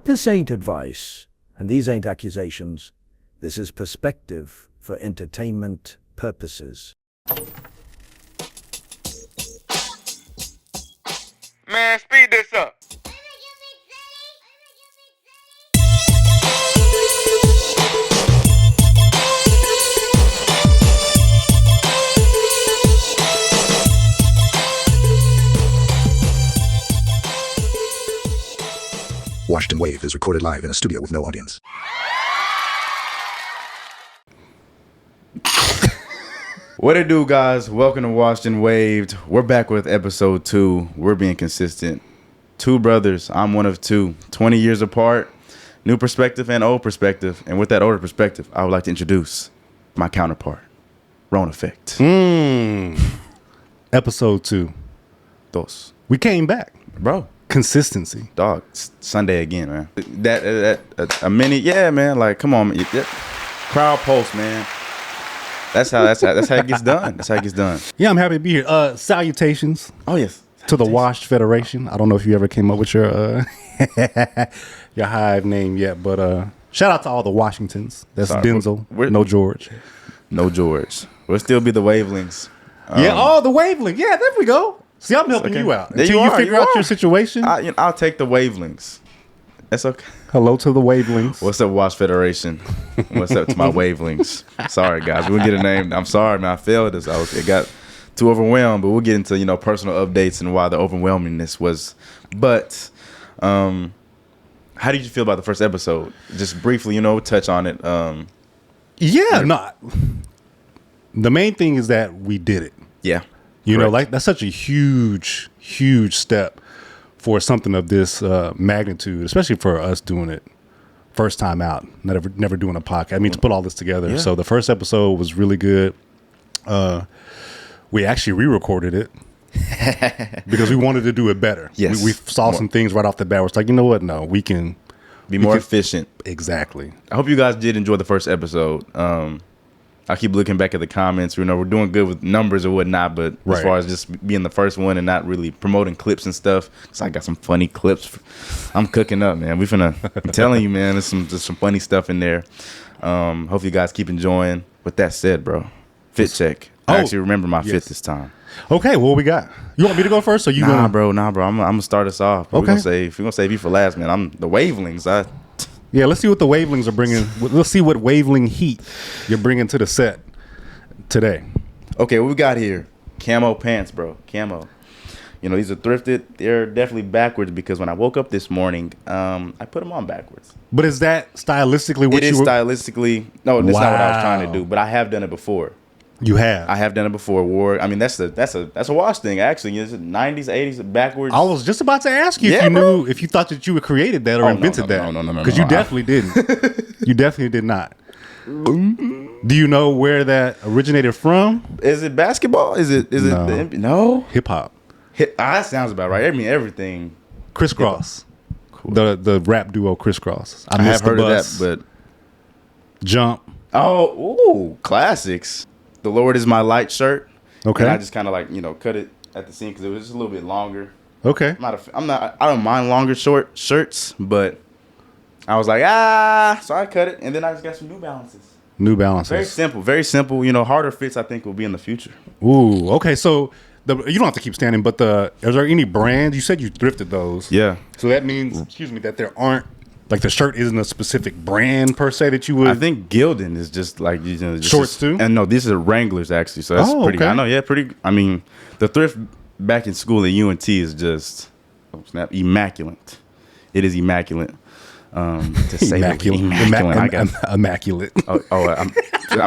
This ain't advice, and these ain't accusations. This is perspective for entertainment purposes. Man, speed this up. Washington Wave is recorded live in a studio with no audience. What it do, guys? Welcome to Washington Waved. We're back with episode 2. We're being consistent. Two brothers. I'm one of two. 20 years apart. New perspective and old perspective. And with that older perspective, I would like to introduce my counterpart, Rone Effect. Episode 2. Dos. We came back. Bro. Consistency. Dog. Sunday again, man. A minute. Yeah, man. Like, come on, man. Crowd pulse, man. That's how it gets done. That's how it gets done. Yeah, I'm happy to be here. Salutations. Oh, yes. To the Washed Federation. I don't know if you ever came up with your your hive name yet, but shout out to all the Washingtons. That's Denzel. No George. No George. We'll still be the Wavlings. The Wavelength. Yeah, there we go. See, I'm helping you out. Until you figure out your situation. I'll take the Wavelings. That's okay. Hello to the Wavelings. What's up, Wash Federation? What's up to my Wavelings? Sorry, guys. We'll get a name. I'm sorry, man. I failed this. It got too overwhelmed, but we'll get into, personal updates and why the overwhelmingness was. But how did you feel about the first episode? Just briefly, touch on it. The main thing is that we did it. Yeah. That's such a huge, huge step for something of this magnitude, especially for us doing it first time out, never doing a podcast. I mean, to put all this together. Yeah. So the first episode was really good. We actually re-recorded it because we wanted to do it better. Yes. We saw some things right off the bat. It's like, you know what? No, we can be more efficient. Exactly. I hope you guys did enjoy the first episode. I keep looking back at the comments. We're doing good with numbers or whatnot, but as far as just being the first one and not really promoting clips and stuff, because I got some funny clips. I'm cooking up, man. I'm telling you, man, there's some funny stuff in there. Hope you guys keep enjoying. With that said, bro, fit check. I actually remember my fit this time. Okay, what we got? You want me to go first, or you? Nah, bro. I'm gonna start us off. Okay. We're gonna save you for last, man. I'm the Wavelings. Yeah, let's see what the Wavelings are bringing. Let's see what Waveling heat you're bringing to the set today. Okay, what we got here? Camo pants, bro. Camo. These are thrifted. They're definitely backwards because when I woke up this morning, I put them on backwards. But is that stylistically what you were? Stylistically. No, that's not what I was trying to do, but I have done it before. You have? I have done it before. That's a Wash thing, actually. Is it 90s, 80s, backwards? I was just about to ask you if you thought that you had created that or invented that. No. Because you definitely didn't. You definitely did not. Do you know where that originated from? Is it basketball? Is it no? Hip hop. That sounds about right. I mean, everything. Crisscross. Cool. The rap duo Crisscross. I have heard of that, but Jump. Oh, classics. The Lord Is My Light shirt. Okay. And I just kind of cut it at the seam because it was just a little bit longer. Okay. I don't mind longer short shirts, but I was like, so I cut it, and then I just got some New Balances. New Balances. Very simple. Harder fits I think will be in the future. Ooh, okay. So you don't have to keep standing, but is there any brands? You said you thrifted those. Yeah. So that means, that there aren't. Like the shirt isn't a specific brand per se that you would. I think Gildan is just like shorts too. And no, these are Wranglers actually. So that's pretty. Okay. I know, yeah, pretty. I mean, the thrift back in school at UNT is just immaculate. It is immaculate. To say immaculate. Immaculate. I'm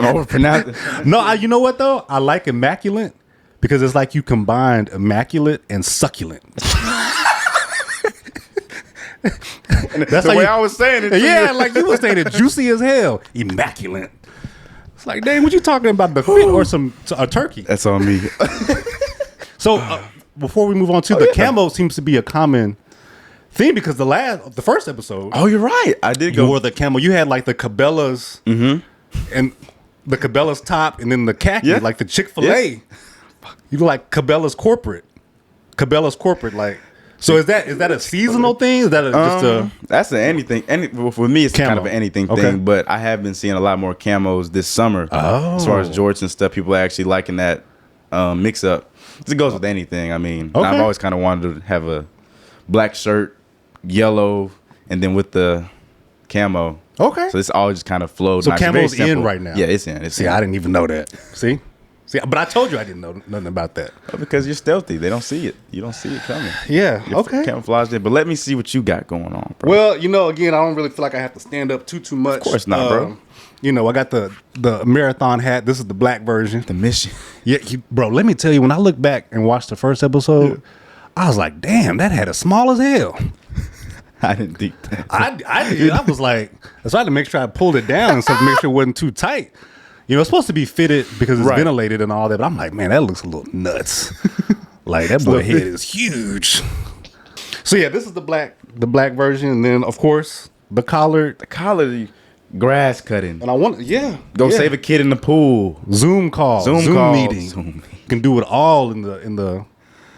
overpronouncing. No, you know what though? I like immaculate because it's like you combined immaculate and succulent. That's the way I was saying it. Yeah, like you were saying it, juicy as hell, immaculate. It's like, dang, what you talking about? The fit or a turkey? That's on me. So before we move on to the camo, seems to be a common theme because the first episode. Oh, you're right. I did go. You wore the camo. You had like the Cabela's and the Cabela's top, and then the khaki, like the Chick-fil-A. You like Cabela's corporate, like. So is that a seasonal thing? Is that just a That's an anything. Well, for me, it's Camo. kind of an anything Okay. thing. But I have been seeing a lot more camos this summer. As far as jorts and stuff, people are actually liking that mix up. It goes with anything. I mean, Okay. I've always kind of wanted to have a black shirt, yellow, and then with the camo. Okay. So this all just kind of flowed. So nice. Very camo's in simple. right now. Yeah, it's in. It's See, in. I didn't even know that. See, but I told you I didn't know nothing about that. Because you're stealthy. They don't see it. You don't see it coming. Yeah. You're Okay. camouflaged in. But let me see what you got going on, bro. Well, again, I don't really feel like I have to stand up too much. Of course not, bro. I got the marathon hat. This is the black version. The mission. Yeah, bro. Let me tell you, when I look back and watch the first episode, I was like, damn, that hat is small as hell. I didn't think that. I did. I was like, so I had to make sure I pulled it down and stuff to make sure it wasn't too tight. It's supposed to be fitted because it's Right. ventilated and all that. But I'm like, man, that looks a little nuts. Like that boy head is huge. So yeah, this is the black version, and then of course the collar. The collar, grass cutting. And I want, Go save a kid in the pool. Zoom call, Zoom meeting. Zoom. You can do it all in the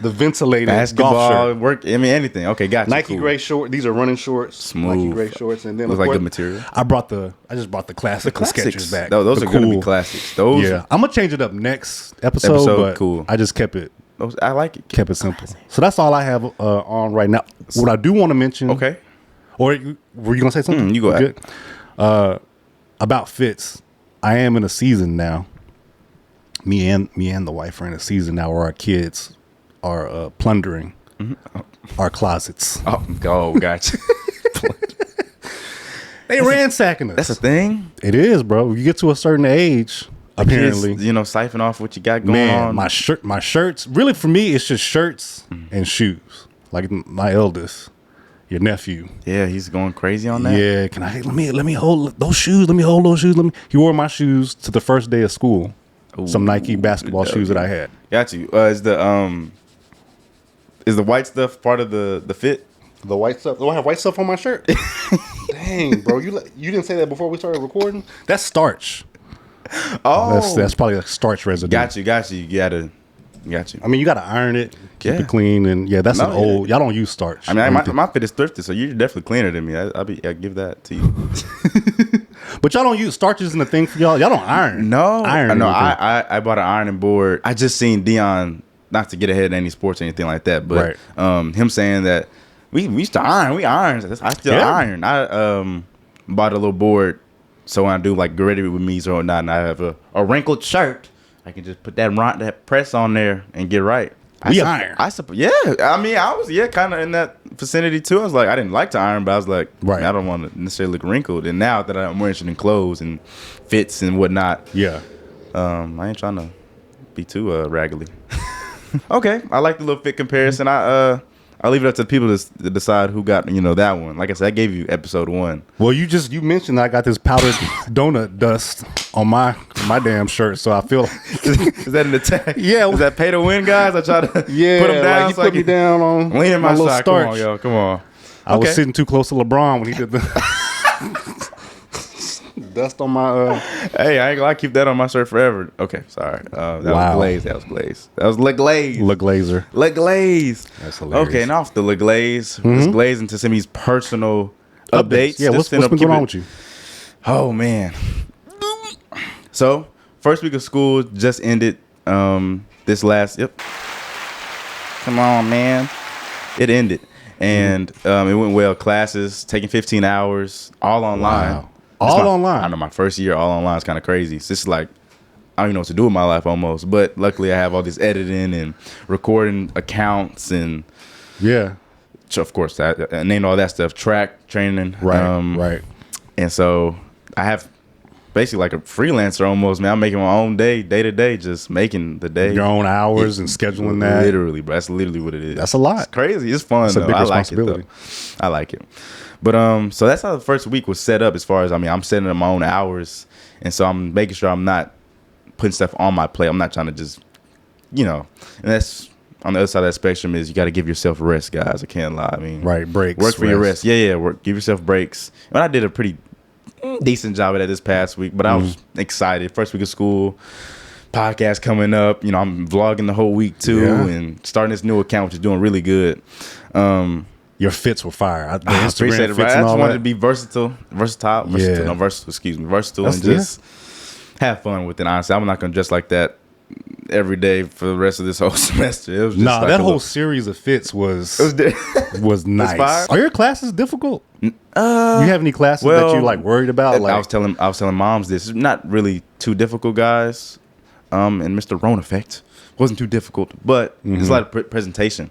ventilated golf Basketball, shirt. work. I mean, anything. Okay, got you. Nike cool. gray short. These are running shorts. Smooth. Nike gray shorts, and then Looks of like course, good material. I just brought the classic Skechers back. Those The are going to be cool- classics. Those, Yeah, I'm gonna change it up next episode, but cool. I just kept it I like it. simple. So that's all I have on right now. What I do want to mention, Okay. or were you gonna say something? You go ahead. Good. About fits. I am in a season now. Me and the wife are in a season now where our kids are plundering our closets. Oh, gotcha. They ransacking us. That's a thing. It is, bro. You get to a certain age, apparently. Kids, siphon off what you got going on. My shirts. Really, for me, it's just shirts and shoes. Like my eldest, your nephew. Yeah, he's going crazy on that. Yeah, can I? Let me hold those shoes. Let me hold those shoes. He wore my shoes to the first day of school. Some Nike basketball shoes that I had. Got you. Is the white stuff part of the fit? The white stuff. Do I have white stuff on my shirt? Dang, bro, you didn't say that before we started recording. That's starch. Oh, That's probably like starch residue. got you. Got you. I mean, you got to iron it, keep Yeah. it clean, and that's No, an old. Y'all don't use starch. I mean, my fit is thrifted, so you're definitely cleaner than me. I give that to you. But y'all don't use starch isn't a thing for y'all. Y'all don't iron. No, iron. no. anything. I bought an ironing board. I just seen Dion, not to get ahead of any sports or anything like that, but him saying that we used to iron. We iron. I still iron. I bought a little board, so when I do like gritty with me or whatnot, and I have a wrinkled shirt, I can just put that press on there and get right. Iron. Yeah. I mean, I was kind of in that vicinity too. I was like, I didn't like to iron, but I was like, Right. I don't want to necessarily look wrinkled. And now that I'm more interested in clothes and fits and whatnot, Yeah. I ain't trying to be too raggedy. Okay, I like the little fit comparison. I'll leave it up to the people to decide who got that one. Like I said, I gave you episode 1. Well, you mentioned I got this powdered donut dust on my damn shirt, so I feel Is that an attack? Yeah. Was that pay to win, guys? I try to put them down. like you so I put me can down on lean in my little side. starch. Come on, yo. Come on. I was Okay. sitting too close to LeBron when he did the dust on my. Hey, I ain't gonna keep that on my shirt forever. Okay, sorry. That Wow. was glaze. That was Le Glaze. Le Glazer. Le Glaze. That's hilarious. Okay, and off the Le Glaze. Let's glaze into some of these personal updates. Yeah, what's been going on with you? Oh man. So first week of school just ended. This last. Yep. Come on, man. It ended, and it went well. Classes taking 15 hours, all online. Wow. All online. I know my first year all online is kind of crazy. It's just like I don't even know what to do with my life almost. But luckily, I have all this editing and recording accounts and Yeah. of course I named all that stuff. Track training, Right. Right. And so I have basically like a freelancer almost. Man, I'm making my own day to day, just making the day. Your own hours and scheduling that. Literally, bro. That's literally what it is. That's a lot. It's crazy. It's fun. It's a though. big I like responsibility. it though. I like it. But so that's how the first week was set up. As far as I'm setting up my own hours, and so I'm making sure I'm not putting stuff on my plate. I'm not trying to just, And that's on the other side of that spectrum is you got to give yourself rest, guys. I can't lie. I mean, Right, breaks, Work for your rest. rest. Yeah. Work. Give yourself breaks. And I did a pretty decent job of that this past week, but I was excited. First week of school, podcast coming up. You know, I'm vlogging the whole week too, and starting this new account, which is doing really good. Your fits were fire. I appreciate it. Right? I just wanted to be versatile, and just have fun with it. Honestly, I'm not gonna dress like that every day for the rest of this whole semester. It was just that whole series of fits was nice. Are your classes difficult? You have any classes that you like worried about? Like I was telling moms this. It's not really too difficult, guys. And Mr. Rone effect wasn't too difficult, but it's a lot of presentation,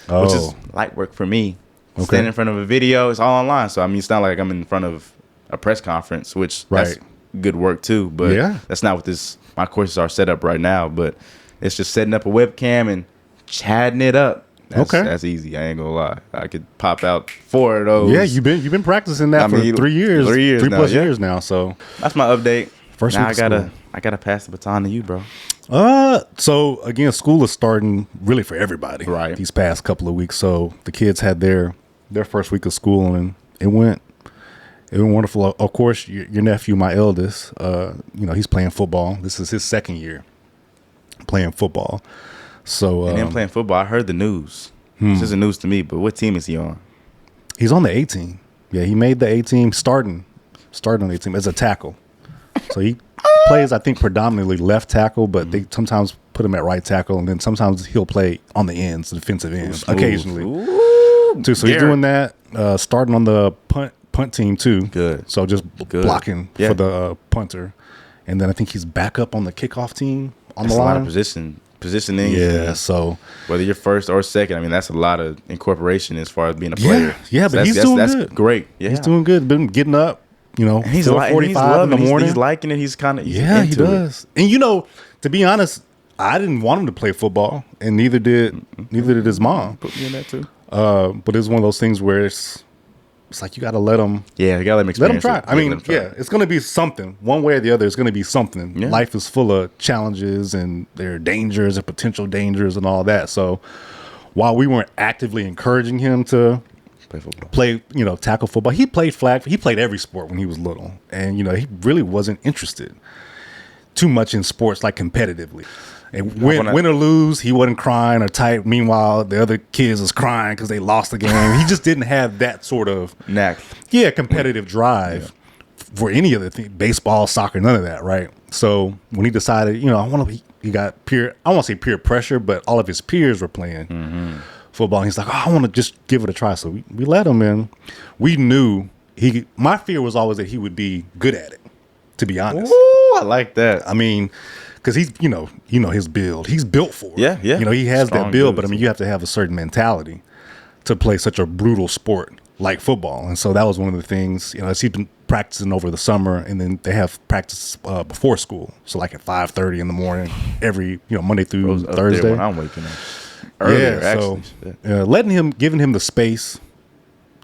which is light work for me. Okay. Standing in front of a video, it's all online. So I mean, it's not like I'm in front of a press conference, which that's good work too. But that's not what my courses are set up right now. But it's just setting up a webcam and chatting it up. That's easy. I ain't gonna lie. I could pop out 4 of those. Yeah, you've been practicing that for 3 years. 3 plus years now. So that's my update. First now I gotta pass the baton to you, bro. So again, school is starting really for everybody. Right. These past couple of weeks. So the kids had their first week of school, and it went wonderful. Of course, your nephew, my eldest, he's playing football. This is his second year playing football. So and then playing football, I heard the news. This isn't news to me, but what team is he on? He's on the A team. Yeah, he made the A team starting on the A team as a tackle. So he plays, I think, predominantly left tackle, but they sometimes put him at right tackle, and then sometimes he'll play on the ends, the defensive ends, occasionally. Too. So he's doing that, starting on the punt team too. Good. So just blocking for the punter, and then I think he's back up on the kickoff team on the line. A lot of positioning. Yeah. So whether you're first or second, I mean that's a lot of incorporation as far as being a player. Yeah, so but he's doing good. That's great. Yeah, he's doing good. Been getting up. And he's 4:45 in the morning. He's liking it. He's kind of he does. And to be honest, I didn't want him to play football, and neither did his mom. Put me in that too. But it's one of those things where it's like you got to let him. Yeah, you got to let him experience. Let him try. I mean, it's going to be something. One way or the other, it's going to be something. Yeah. Life is full of challenges, and there are dangers and potential dangers and all that. So while we weren't actively encouraging him to play, tackle football, he played flag. He played every sport when he was little, and he really wasn't interested too much in sports like competitively. And win or lose, he wasn't crying or tight. Meanwhile, the other kids was crying because they lost the game. He just didn't have that sort of competitive drive for any other thing, baseball, soccer, none of that, right? So when he decided, he got I won't say peer pressure, but all of his peers were playing football. And he's like, I want to just give it a try. So we let him in. We knew my fear was always that he would be good at it, to be honest. Ooh, I like that. I mean, because he's, his build. He's built for it. Yeah. He has that build, but I mean, you have to have a certain mentality to play such a brutal sport like football. And so that was one of the things, as he's been practicing over the summer, and then they have practice before school. So like at 5:30 in the morning, every, Monday through Thursday. When I'm waking up earlier, actually. So giving him the space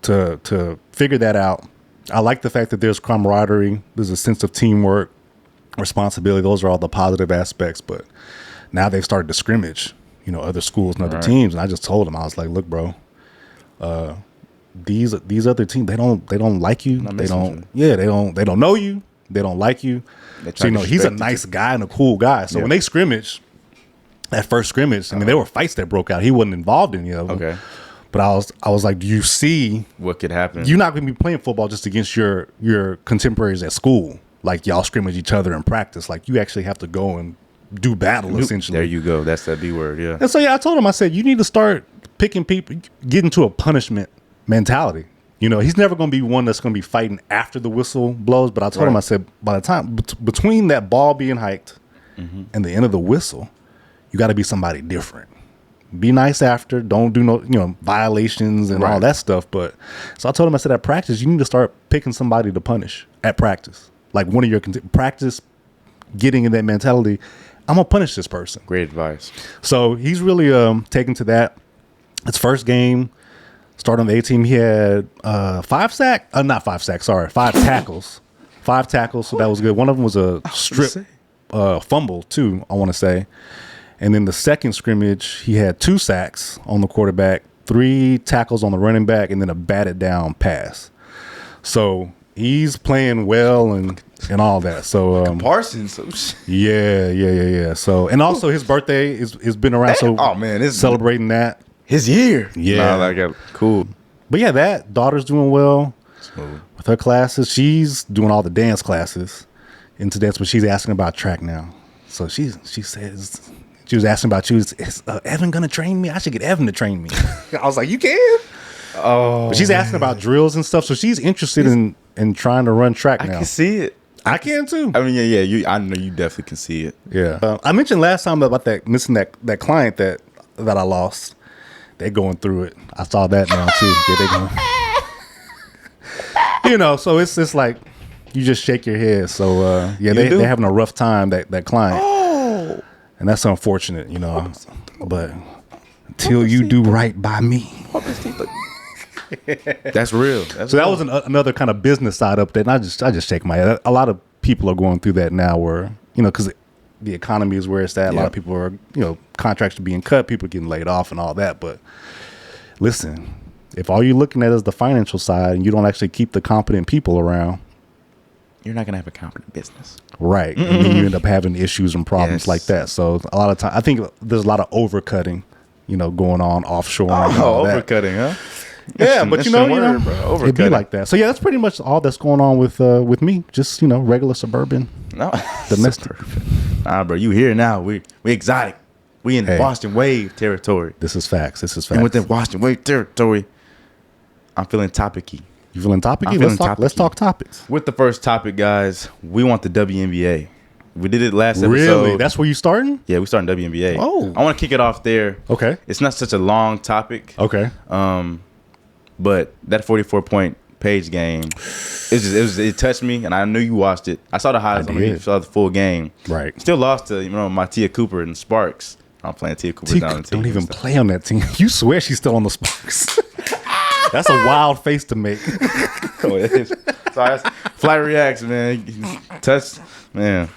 to figure that out. I like the fact that there's camaraderie. There's a sense of teamwork, responsibility. Those are all the positive aspects. But now they've started to scrimmage, other schools and other teams. And I just told him, I was like, look, bro, these other teams, they don't like you. They don't know you. They don't like you. So he's a nice guy and a cool guy. So when they scrimmage, that first scrimmage, I mean, there were fights that broke out. He wasn't involved in any of them. Okay. But I was like, do you see what could happen? You're not going to be playing football just against your contemporaries at school. Like y'all scrimmage each other in practice. Like you actually have to go and do battle essentially. There you go. That's that B word. Yeah. And so I told him, I said, you need to start picking people, get into a punishment mentality. He's never going to be one that's going to be fighting after the whistle blows. But I told him, I said, by the time between that ball being hiked and the end of the whistle, you got to be somebody different. Be nice after. Don't do no, violations and all that stuff. But so I told him, I said, at practice, you need to start picking somebody to punish at practice. Like one of your practice, getting in that mentality. I'm gonna punish this person. Great advice. So he's really taken to that. His first game, started on the A team. He had 5 tackles. 5 tackles. So that was good. One of them was a strip fumble too, I want to say. And then the second scrimmage, he had 2 sacks on the quarterback, 3 tackles on the running back, and then a batted down pass. So He's playing well and all that. So Parsons. yeah. So and also his birthday is been around. So oh man, it's celebrating that. his year. Yeah. Nah, like cool. But yeah, that daughter's doing well Smooth. with her classes. She's doing all the dance classes into dance, but she's asking about track now. So she says she was asking about you. Is Evan gonna train me? I should get Evan to train me. I was like, you can. Oh, But she's asking about drills and stuff. So she's interested in trying to run track I now. can see it. I can too. I mean, yeah. I know you definitely can see it. Yeah. I mentioned last time about missing that client that I lost. They're going through it. I saw that now too. Yeah, they going. So it's like you just shake your head. So they're having a rough time, that client. Oh. And that's unfortunate, But until you do right by me. That's real. So that was another kind of business side up there. And I just shake my head. A lot of people are going through that now where, because the economy is where it's at. A lot of people are, contracts are being cut, people are getting laid off and all that. But listen, if all you're looking at is the financial side and you don't actually keep the competent people around, you're not gonna have a competent business, right? And then you end up having issues and problems like that. So a lot of time, I think there's a lot of overcutting, going on offshore. And all overcutting, huh? Yeah, but it'd be like that. So yeah, that's pretty much all that's going on with me. Just regular suburban, domestic. Nah, bro, you here now? We exotic. We in Boston Wave territory. This is facts. And within Boston Wave territory, I'm feeling topicy. You feeling topicy? Let's talk topics. With the first topic, guys, we want the WNBA. We did it last episode. Really? That's where you starting? Yeah, we starting WNBA. Oh, I want to kick it off there. Okay. It's not such a long topic. Okay. But that 44-point Paige game, it touched me, and I knew you watched it. I saw the highlights. I mean, you saw the full game. Right. Still lost to my Tia Cooper and Sparks. I'm playing Tia Cooper down the team. Don't even play on that team. You swear she's still on the Sparks. That's a wild face to make. Sorry, that's flight reacts, man. Touch, man.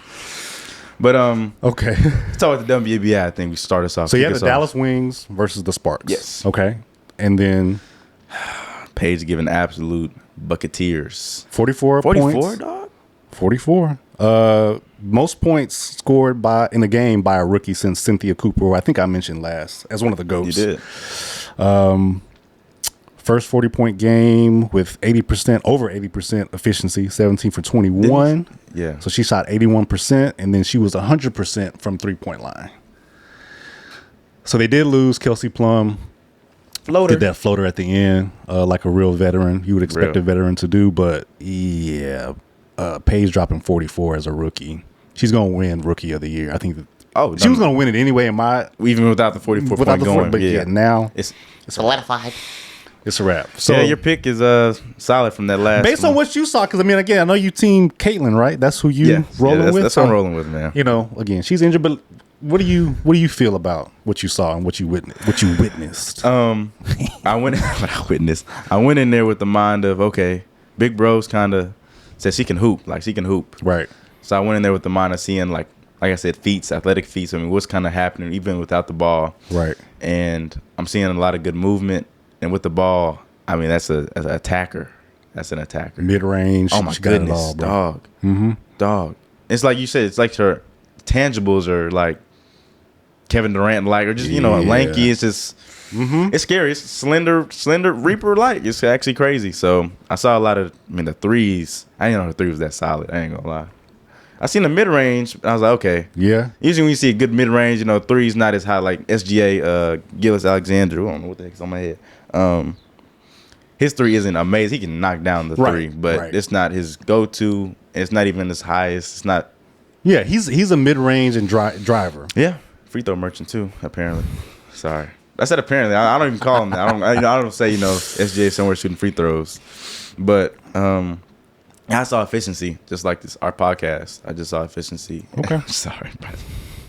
But okay. Let's talk about the WNBA. I think we start us off. So you have the Dallas Wings versus the Sparks. Yes. Okay. And then Paige giving absolute bucketeers. 44 points. Dog. 44. Most points scored in a game by a rookie since Cynthia Cooper, who I think I mentioned last as one of the GOATs. You did. First 40-point game with over 80% efficiency, 17 for 21. Yeah. So she shot 81%, and then she was 100% from three-point line. So they did lose. Kelsey Plum did that floater at the end, like a real veteran. You would expect a veteran to do, but yeah, Paige dropping 44 as a rookie. She's going to win Rookie of the Year. I think she was going to win it anyway even without the 44-point going. But yeah, now it's solidified. It's a wrap. So yeah, your pick is solid from that last. Based on what you saw, because again, I know you team Caitlin, right? That's who you rolling with. That's what I'm rolling with, man. Again, she's injured, but what do you feel about what you saw and what you witnessed? I went in there with the mind of, okay, Big Bros kind of said she can hoop, Right. So I went in there with the mind of seeing like I said, athletic feats. I mean, what's kind of happening even without the ball. Right. And I'm seeing a lot of good movement. And with the ball, I mean, that's an attacker. That's an attacker. Mid-range. Oh, my goodness. All, dog. Mm-hmm. Dog. It's like you said, it's like her tangibles are like Kevin Durant like, or just, lanky. It's just, it's scary. It's slender Reaper like. It's actually crazy. So I saw a lot of, the threes. I didn't know the three was that solid. I ain't going to lie. I seen the mid-range. I was like, okay. Yeah. Usually when you see a good mid-range, three's not as high like SGA, Gillis Alexander. I don't know what the heck's on my head. His three isn't amazing. He can knock down the three, but it's not his go-to. It's not even his highest. It's not. Yeah, he's a mid-range and driver. Yeah, free throw merchant too. Apparently, sorry, I said apparently. I don't even call him that. I don't say SGA somewhere shooting free throws, but I saw efficiency just like our podcast. I just saw efficiency. Okay, sorry, but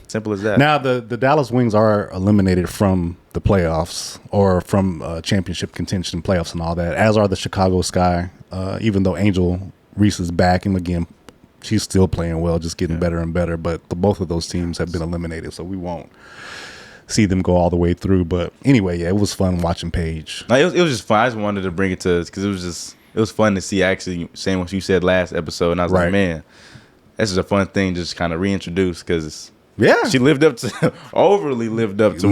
simple as that. Now the Dallas Wings are eliminated from the playoffs or from championship contention playoffs and all that, as are the Chicago Sky. Even though Angel Reese is back, and again, she's still playing well, just getting better and better. But both of those teams have been eliminated, so we won't see them go all the way through. But anyway, yeah, it was fun watching Paige. No, it was just fun. I just wanted to bring it to because it was just it was fun to see actually saying what you said last episode, and I was like, man, this is a fun thing, just kind of reintroduce because she lived up to overly lived up to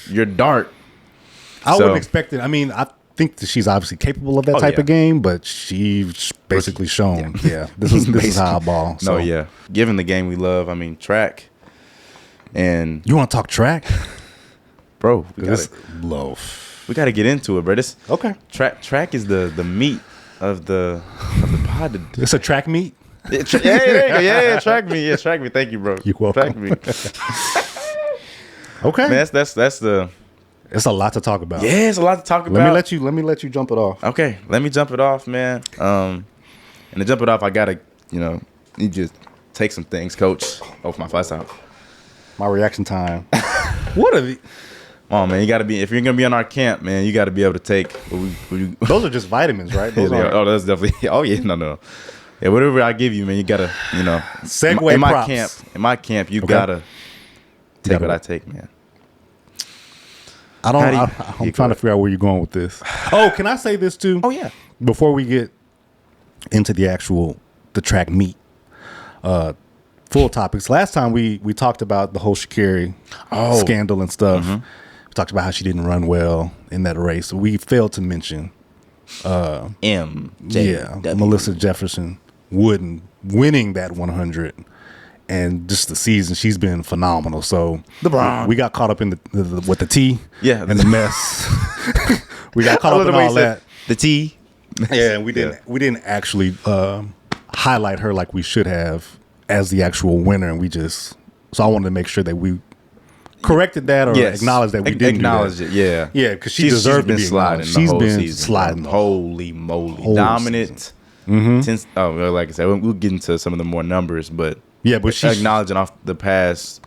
your dart. I wouldn't expect it. I mean, I think that she's obviously capable of that type of game, but she's basically shown, this is how I ball. So. No, given the game we love, I mean, track. And you want to talk track, bro? We gotta get into it, bro. This track is the meat of the pod. It's a track meet. Track meet. Yeah, track meet. Thank you, bro. You're welcome. Track meet. Okay, man, that's the. It's a lot to talk about. Yeah, it's a lot to talk about. Let me let you jump it off. Okay, let me jump it off, man. And to jump it off, I gotta need to take some things, coach. Oh, my flash out. My reaction time. What are the? Oh man, you gotta be if you're gonna be on our camp, man. You gotta be able to take. Those are just vitamins, right? Those that's definitely. Oh yeah, no. Yeah, whatever I give you, man, you gotta segue in my props. camp. In my camp, you gotta take what I take, man. I'm trying to figure out where you're going with this. Oh, can I say this too? Oh yeah. Before we get into the track meet. Full topics. Last time we talked about the whole Sha'Carri scandal and stuff. Mm-hmm. We talked about how she didn't run well in that race. We failed to mention Melissa Jefferson-Wooden winning that 100 and just the season. She's been phenomenal. So we got caught up in with the tea and the mess. We got caught up in all that. The tea. Yeah, we didn't actually highlight her like we should have as the actual winner, and so I wanted to make sure that we corrected that or acknowledged that we didn't acknowledge it. Yeah, because she deserved to be sliding. She's been season, sliding. Holy moly, dominant. Mm-hmm. Like I said, we'll get into some of the more numbers, but she's acknowledging off the past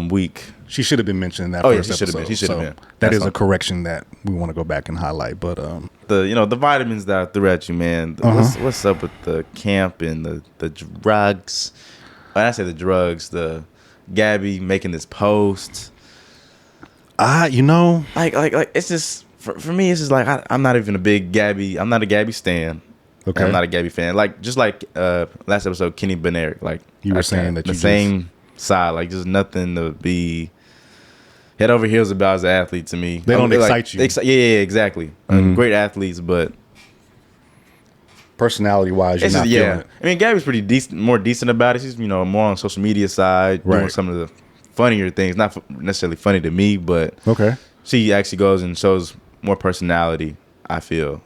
week. She should have been mentioned in that first episode. She should have been. That is a correction that we want to go back and highlight. But the vitamins that I threw at you, man. What's up with the camp and the drugs? When I say the drugs, the Gabby making this post. Like it's just for me. It's just like I'm not even a big Gabby. I'm not a Gabby stan. Okay, I'm not a Gabby fan. Like just like last episode, Kenny Benerick. Like you were saying that the same side. Like just nothing to be head over heels about as an athlete to me. They don't excite you. Yeah, exactly. Great athletes, but personality-wise, you're not feeling it. I mean, Gabby's pretty decent, more decent about it. She's more on social media side, doing some of the funnier things. Not necessarily funny to me, but she actually goes and shows more personality. I feel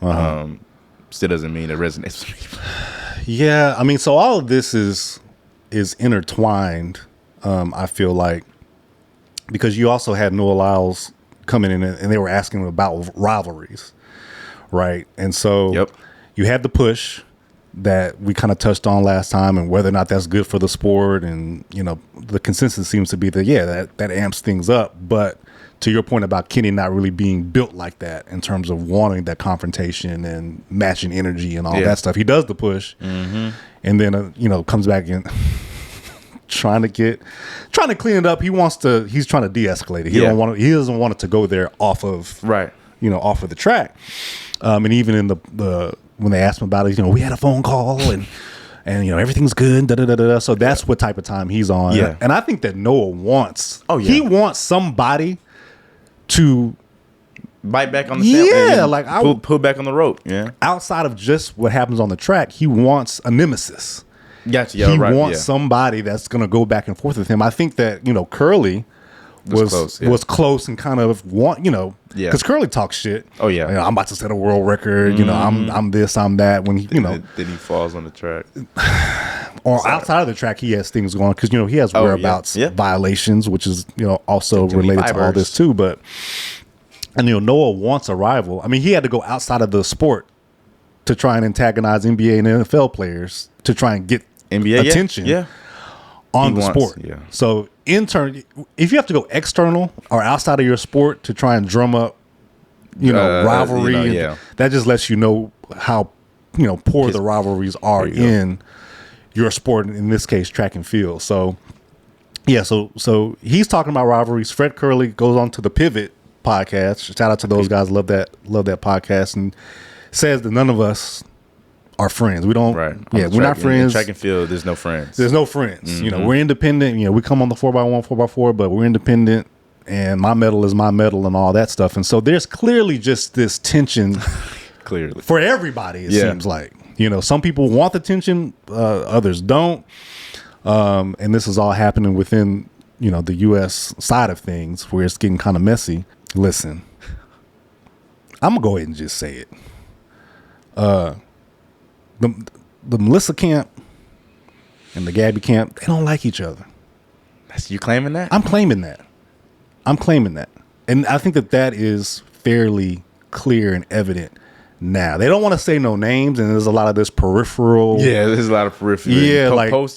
still doesn't mean it resonates with me. Yeah, I mean, so all of this is intertwined. I feel like. Because you also had Noah Lyles coming in and they were asking about rivalries, right? And so you had the push that we kind of touched on last time and whether or not that's good for the sport. And, the consensus seems to be that, that amps things up. But to your point about Kenny not really being built like that in terms of wanting that confrontation and matching energy and all that stuff. He does the push and then, comes back in. Trying to clean it up. He's trying to de-escalate it. He doesn't want it to go there off of the track. And even in the when they asked him about it, we had a phone call and everything's good. So that's what type of time he's on. Yeah. And I think that Noah wants he wants somebody to bite back on the sand. like pull back on the rope. Yeah. Outside of just what happens on the track, he wants a nemesis. Gotcha. He wants somebody that's going to go back and forth with him. I think that Curly was close and kind of because Curly talks shit. Oh yeah, I'm about to set a world record. I'm this, I'm that. When then he falls on the track, or outside of the track, he has things going because he has whereabouts violations, which is also related to all this too. But Noah wants a rival. I mean, he had to go outside of the sport to try and antagonize NBA and NFL players to try and get attention on the sport. Yeah. So if you have to go external or outside of your sport to try and drum up, rivalry, that just lets you know how poor the rivalries are in your sport. In this case, track and field. So so he's talking about rivalries. Fred Curley goes on to the pivot podcast. Shout out to those guys. Love that podcast. And says that none of us are friends. We don't. Right. Yeah, we're not friends. In track and field, there's no friends. There's no friends. You know, we're independent. You know, we come on the 4x1, 4x4, but we're independent. And my medal is my medal and all that stuff. And so there's clearly just this tension Clearly. for everybody, it seems like. You know, some people want the tension, others don't. And this is all happening within, you know, the U.S. side of things where it's getting kind of messy. Listen, I'm going to go ahead and just say it. The Melissa camp and the Gabby camp, they don't like each other. That's you claiming that? I'm claiming that. And I think that is fairly clear and evident now. They don't want to say no names, and there's a lot of this peripheral. Yeah, there's a lot of peripheral.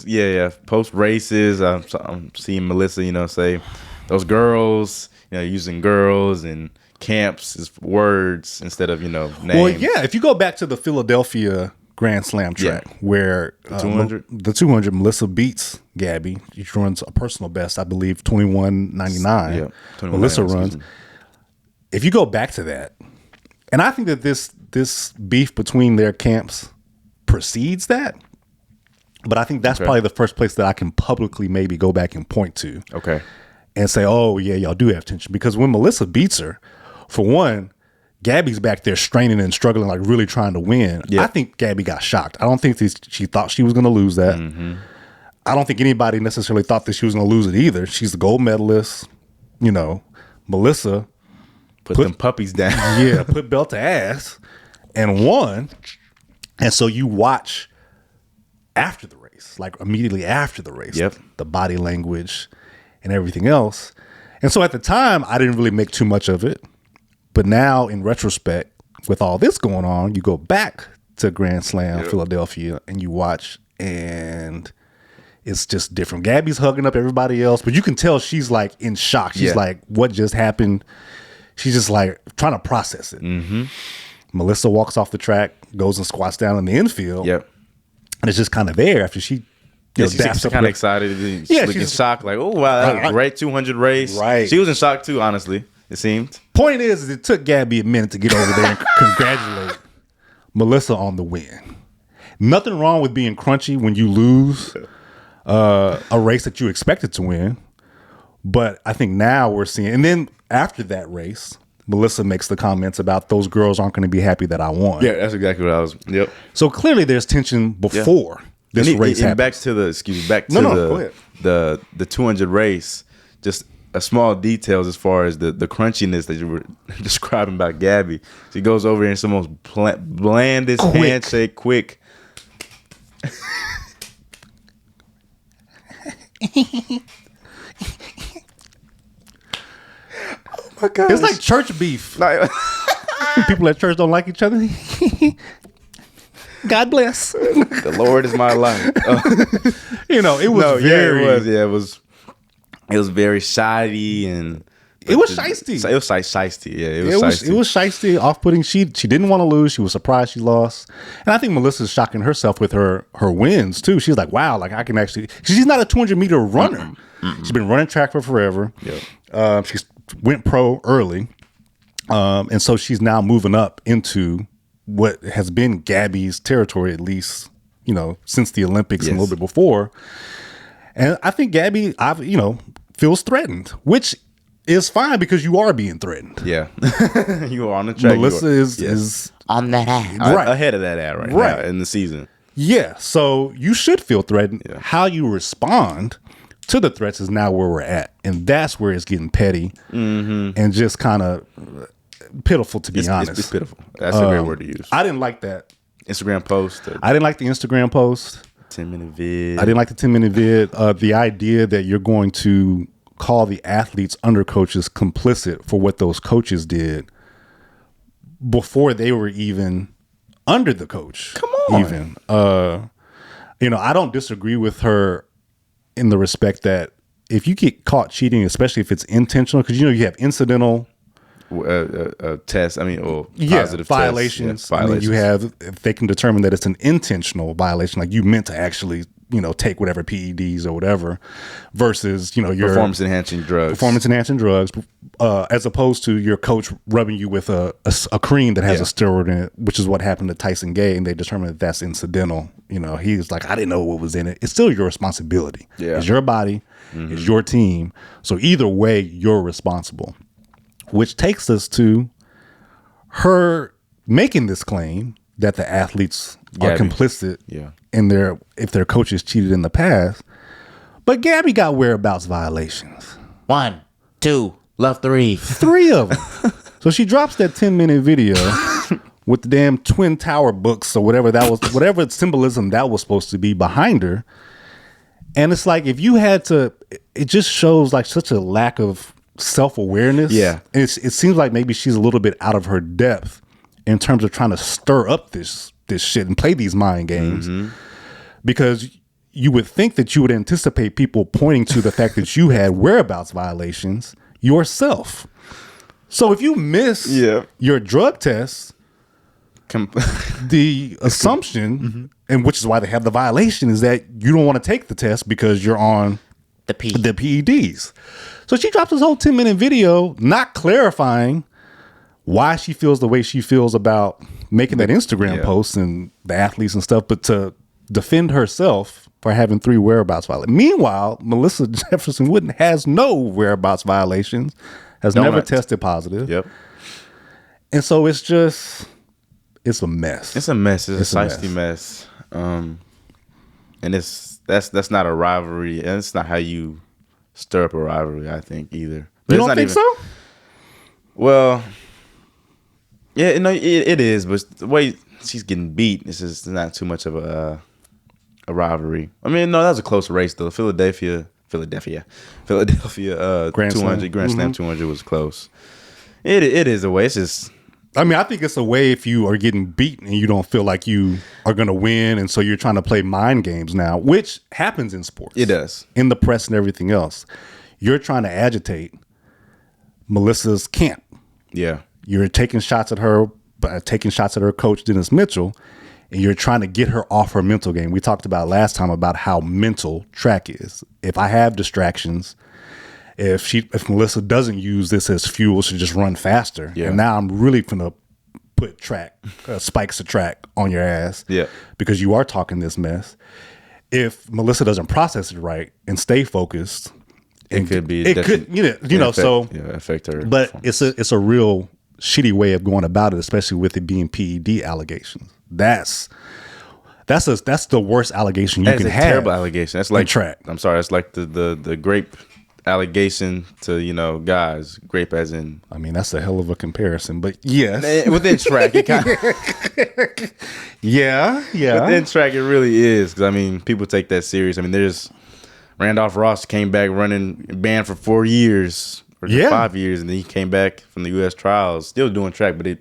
Yeah, post races. I'm seeing Melissa, you know, say those girls, you know, using girls and camps as words instead of, you know, names. Well, yeah, if you go back to the Philadelphia Grand Slam track where the 200 Melissa beats Gabby. She runs a personal best, I believe, 21:99. Yeah, Melissa runs. If you go back to that, and I think that this beef between their camps precedes that, but I think that's probably the first place that I can publicly maybe go back and point to. Okay. And say, oh, yeah, y'all do have tension. Because when Melissa beats her, for one, Gabby's back there straining and struggling, like really trying to win. Yeah. I think Gabby got shocked. I don't think she thought she was going to lose that. Mm-hmm. I don't think anybody necessarily thought that she was going to lose it either. She's the gold medalist. You know, Melissa put them puppies down. Yeah, put belt to ass and won. And so you watch after the race, like immediately after the race, the body language and everything else. And so at the time, I didn't really make too much of it. But now, in retrospect, with all this going on, you go back to Grand Slam Philadelphia and you watch, and it's just different. Gabby's hugging up everybody else, but you can tell she's like in shock. She's like, what just happened? She's just like trying to process it. Mm-hmm. Melissa walks off the track, goes and squats down in the infield. Yep. And it's just kind of there after she she's kind of excited. She's in shock, like, oh, wow, that was a great 200 race. Right. She was in shock too, honestly. It seemed. Point is, it took Gabby a minute to get over there and congratulate Melissa on the win. Nothing wrong with being crunchy when you lose a race that you expected to win. But I think now we're seeing, and then after that race, Melissa makes the comments about those girls aren't going to be happy that I won. Yeah, that's exactly what I was. Yep. So clearly there's tension before this race happened. Back to the 200 race, just a small details as far as the crunchiness that you were describing about Gabby. She goes over here and it's the most blandest handshake, quick. Oh my God. It's like church beef. People at church don't like each other. God bless. The Lord is my life. You know, it was it was very shoddy and it was shiesty. It was shiesty. Yeah, it was shiesty, off-putting. She didn't want to lose. She was surprised she lost. And I think Melissa's shocking herself with her wins too. She's like, wow, like I can actually. She's not a 200-meter runner. She's been running track for forever. Yep. She went pro early, and so she's now moving up into what has been Gabby's territory, at least, you know, since the Olympics and a little bit before. And I think Gabby, feels threatened, which is fine because you are being threatened. Yeah. You are on the track. Melissa is on that ad. Right. Ahead of that ad now in the season. Yeah. So you should feel threatened. Yeah. How you respond to the threats is now where we're at. And that's where it's getting petty and just kind of pitiful, to be honest. It's pitiful. That's a great word to use. I didn't like that Instagram post. I didn't like the Instagram post. 10-minute vid. I didn't like the 10-minute vid. The idea that you're going to call the athletes under coaches complicit for what those coaches did before they were even under the coach. Come on. Even. I don't disagree with her in the respect that if you get caught cheating, especially if it's intentional, because you have incidental tests. Positive violations. Tests. Yeah, violations. You have, if they can determine that it's an intentional violation, like you meant to actually take whatever PEDs or whatever, versus your performance enhancing drugs, as opposed to your coach rubbing you with a cream that has a steroid in it, which is what happened to Tyson Gay, and they determined that that's incidental. He's like, I didn't know what was in it. It's still your responsibility. Yeah. It's your body, it's your team. So either way, you're responsible. Which takes us to her making this claim that the athletes are complicit in if their coaches cheated in the past. But Gabby got whereabouts violations. 1, 2, love 3. 3 of them. So she drops that 10-minute video with the damn Twin Tower books or whatever symbolism that was supposed to be behind her. And it's like, if you had to, it just shows like such a lack of self-awareness. Yeah. And it seems like maybe she's a little bit out of her depth in terms of trying to stir up this shit and play these mind games. Because you would think that you would anticipate people pointing to the fact that you had whereabouts violations yourself. So if you miss your drug test, the assumption, and which is why they have the violation, is that you don't want to take the test because you're on the PEDs. So she drops this whole 10-minute video, not clarifying why she feels the way she feels about making that Instagram post and the athletes and stuff, but to defend herself for having 3 whereabouts violations. Meanwhile, Melissa Jefferson-Wooden has no whereabouts violations, has never tested positive. Yep. And so it's a mess. It's a mess. It's a shiesty mess. And that's not a rivalry, and it's not how you stir up a rivalry, I think, either. But you don't think so? Well, yeah, it is, but the way she's getting beat, it's just not too much of a rivalry. I mean, no, that was a close race though. Philadelphia Grand 200 Grand Slam 200 was close. It is a way. It's just, I mean, I think it's a way if you are getting beaten and you don't feel like you are going to win, and so you're trying to play mind games now, which happens in sports. It does. In the press and everything else. You're trying to agitate Melissa's camp. Yeah. You're taking shots at her, taking shots at her coach, Dennis Mitchell, and you're trying to get her off her mental game. We talked about last time about how mental track is. If I have distractions, if Melissa doesn't use this as fuel, she'll just run faster. Yeah. And now I'm really gonna put spikes of track on your ass. Yeah. Because you are talking this mess. If Melissa doesn't process it right and stay focused, it could affect her. But it's a real shitty way of going about it, especially with it being PED allegations. That's the worst allegation you can have. Terrible allegation. That's like track. I'm sorry. That's like the grape allegation to guys. Grape as in. I mean, that's a hell of a comparison, but yes, within track, it kind of. yeah. Within track, it really is, because I mean, people take that serious. I mean, there's Randolph Ross came back running banned for 4 years or 5 years, and then he came back from the U.S. trials, still doing track, but it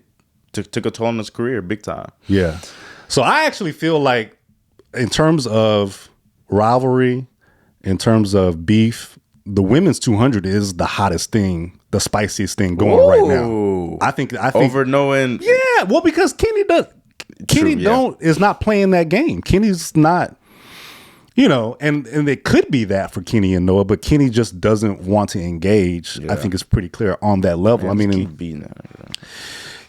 took a toll on his career big time. Yeah. So I actually feel like, in terms of rivalry, in terms of beef, the women's 200 is the hottest thing, the spiciest thing going right now. I think over knowing. Yeah, well, because Kenny is not playing that game. Kenny's not, and it could be that for Kenny and Noah, but Kenny just doesn't want to engage. Yeah. I think it's pretty clear on that level. Man, keep beating that.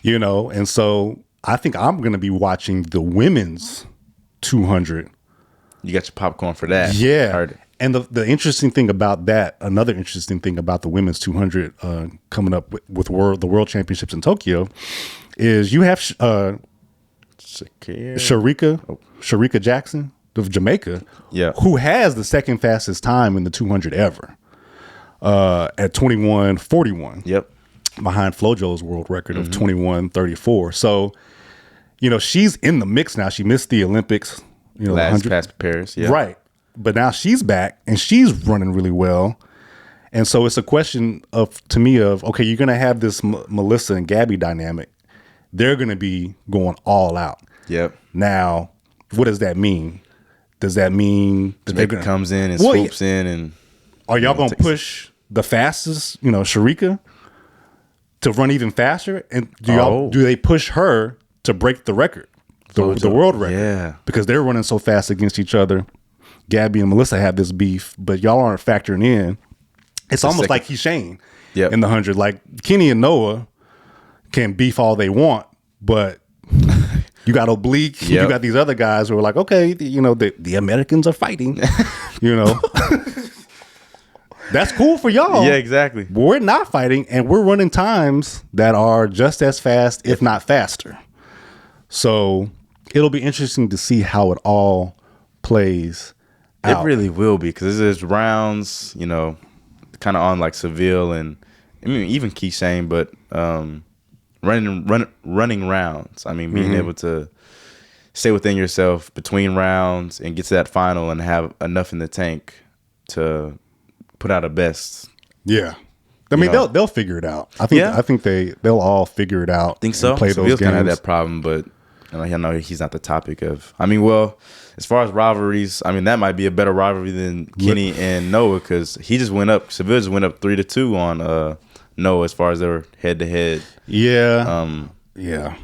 And so I think I'm going to be watching the women's 200. You got your popcorn for that. Yeah. Heard it. And the interesting thing about that, another interesting thing about the women's 200 coming up with the World Championships in Tokyo, is you have Sharika Jackson of Jamaica, who has the second fastest time in the 200 ever at 21:41. Yep. Behind Flojo's world record of 21:34. So, she's in the mix now. She missed the Olympics, last past Paris. Yeah. Right. But now she's back and she's running really well. And so it's a question to me, okay, you're going to have this Melissa and Gabby dynamic. They're going to be going all out. Yep. Now, what does that mean? Does that mean that Jamaica comes in and swoops in, and are y'all going to push the fastest, Sharika, to run even faster? And do they push her to break the record, the world record? Yeah. Because they're running so fast against each other. Gabby and Melissa have this beef, but y'all aren't factoring in. It's almost like he's Shane in the 100. Like Kenny and Noah can beef all they want, but you got Oblique, you got these other guys who are like, okay, you know, the Americans are fighting, you know. That's cool for y'all. Yeah, exactly. But we're not fighting, and we're running times that are just as fast, if not faster. So it'll be interesting to see how it all plays out. It really will be, because there's rounds, you know, kind of on like Seville and I mean even Keyshawn, but running rounds. I mean, being able to stay within yourself between rounds and get to that final and have enough in the tank to put out a best. Yeah. I mean, they'll figure it out. I think they'll all figure it out. Think so? Play Seville's those games. kind of that problem, but I know he's not the topic of. I mean, well, as far as rivalries, I mean that might be a better rivalry than Kenny and Noah, because he just went up. Seville just went up 3-2 on Noah as far as their head-to-head. Yeah.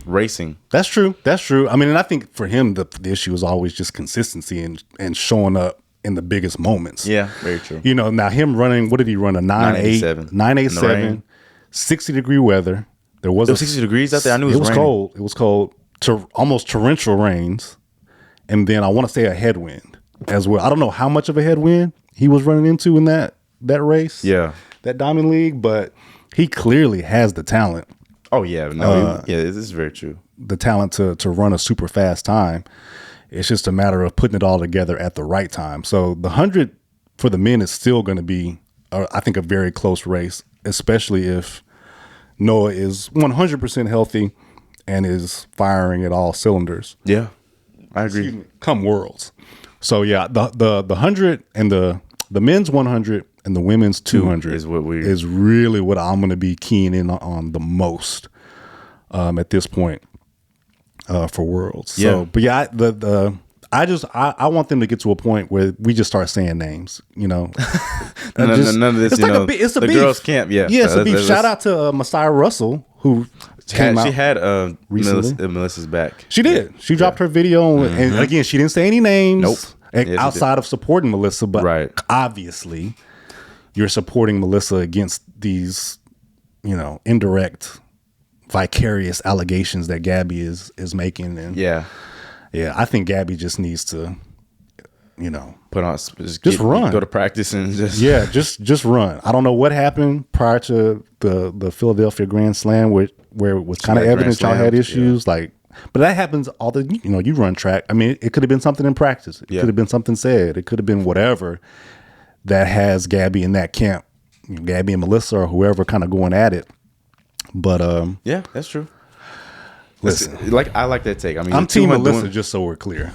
Racing. That's true. I mean, and I think for him the issue is always just consistency and showing up in the biggest moments. Yeah, very true. You know, now him running, what did he run? A 987, 60-degree weather. There was 60 degrees out there. I knew it was raining. Cold. It was cold. Almost torrential rains, and then I want to say a headwind as well. I don't know how much of a headwind he was running into in that race. Yeah, that Diamond League, but he clearly has the talent. Oh yeah, no, this is very true. The talent to run a super fast time. It's just a matter of putting it all together at the right time. So the 100 for the men is still going to be, I think, a very close race, especially if Noah is 100% healthy and is firing at all cylinders. Yeah, I agree. Come Worlds. So yeah, the 100 and the men's 100 and the women's 200 is really what I'm going to be keying in on the most at this point for Worlds. So, but yeah, I want them to get to a point where we just start saying names. You know, none of this. It's you like know, it's a the beef. Girls' camp. Yeah, it's a beef. Shout out to Messiah Russell who. She had Melissa's back. She did. She dropped her video, and again, she didn't say any names outside of supporting Melissa. But obviously, you're supporting Melissa against these, you know, indirect, vicarious allegations that Gabby is making. And I think Gabby just needs to, you know, put on just run, go to practice and just run. I don't know what happened prior to the Philadelphia Grand Slam where it was kind of evident y'all had issues, but that happens you run track. I mean, it could have been something in practice. It could have been something said. It could have been whatever that has Gabby in that camp, Gabby and Melissa or whoever kind of going at it. But yeah, that's true. Listen, I like that take. I mean, I'm team Melissa, just so we're clear.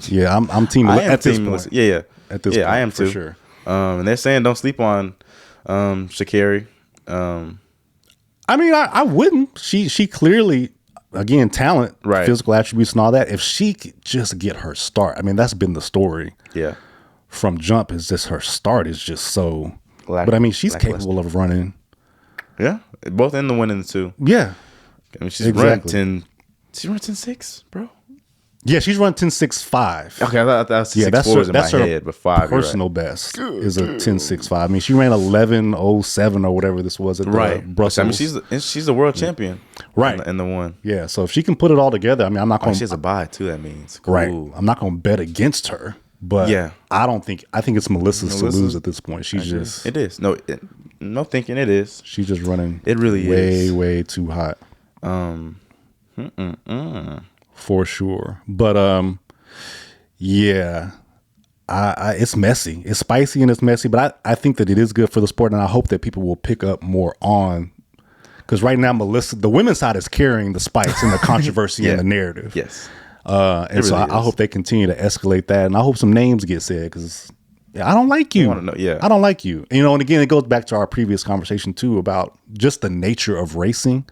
Yeah, I'm team Melissa at this point. Yeah. At this point, I am too. For sure. And they're saying don't sleep on Sha'Carri. I mean, I wouldn't. She clearly, again, talent, physical attributes and all that. If she could just get her start, I mean, that's been the story. Yeah. From jump is just her start is just so. But I mean, she's capable of running. Yeah, both in the 1 and the 2. Yeah. I mean, she's run 10. She run 10.6, bro. Yeah, she's run 10.65. Okay, I thought that was 6.4 in my head, but 5. Personal best is a 10.65. I mean, she ran 11.07 or whatever this was at the Brussels. I mean, she's a world champion, in the 1. Yeah, so if she can put it all together, I mean, I'm not going. She has a bye too. That means right. I'm not going to bet against her, but I think it's Melissa's to lose at this point. She's just it is no thinking it is. She's just running. It really is way too hot. For sure. But yeah, it's messy. It's spicy and it's messy, but I think that it is good for the sport, and I hope that people will pick up more on, because right now Melissa, the women's side, is carrying the spice and the controversy and the narrative. Yes. And really so I hope they continue to escalate that, and I hope some names get said, because I don't like you. I don't like you. You know, and again, it goes back to our previous conversation too about just the nature of racing.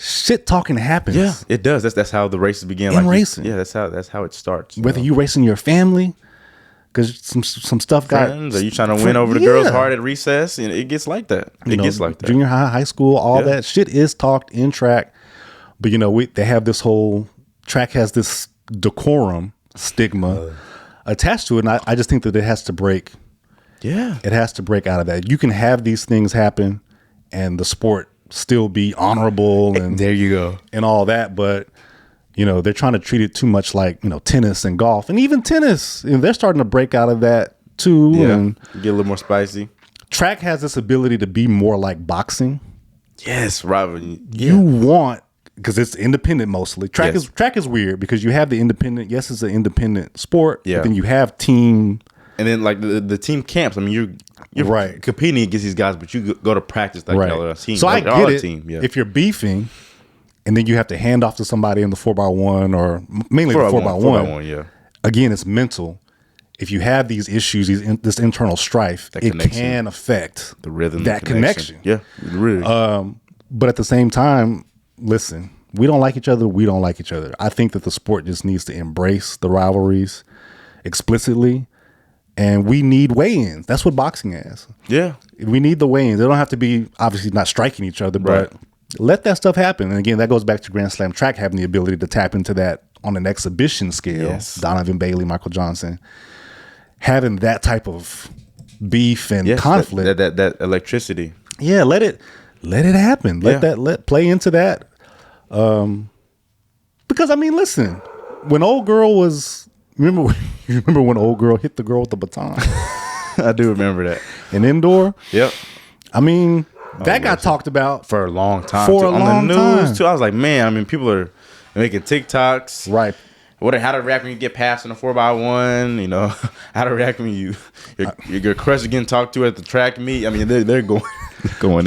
Shit talking happens. Yeah, it does. That's how the races begin. In racing. That's how it starts. Whether you racing your family, because some stuff friends, are you trying to win over the girl's heart at recess? And it gets like that. It gets like that. Junior high, high school, all that shit is talked in track. But they have this whole track has this decorum stigma attached to it. And I just think that it has to break. Yeah. It has to break out of that. You can have these things happen and the sport still be honorable and there you go. and all that. But, they're trying to treat it too much like, tennis and golf. And even tennis, they're starting to break out of that too. Yeah. And Get a little more spicy. track has this ability to be more like boxing. Yes, Robin. You want, because it's independent mostly. Track Yes. is weird because you have the independent. Yes, it's an independent sport. Yeah. But then you have team. And then like the team camps. I mean, you're Right. competing against these guys, but you go to practice like y'all are a team. So I Y'all are get a it. team. Yeah. If you're beefing, and then you have to hand off to somebody in the 4x1 or mainly the 4x1. 4x1, yeah. Again, it's mental. If you have these issues, this internal strife, That it connection. can affect The rhythm, that connection. Yeah, really. But at the same time, listen, we don't like each other. We don't like each other. I think that the sport just needs to embrace the rivalries explicitly. And we need weigh-ins. That's what boxing is. yeah. We need the weigh-ins. They don't have to be obviously not striking each other, Right. but let that stuff happen. And again, that goes back to Grand Slam track having the ability to tap into that on an exhibition scale. Yes. Donovan Bailey, Michael Johnson, having that type of beef and Yes, conflict. that electricity. Yeah, let it happen. Yeah. Let play into that. Because I mean, listen, when old girl was you remember when old girl hit the girl with the baton I do remember that. in indoor? Yep. I mean, that got talked about For a long time. For too. a On long the time. news too. I was like, man, I mean, people are making TikToks. right. How to react when you get passed on a 4x1, how to react when your crush is getting talked to at the track meet. I mean, they're going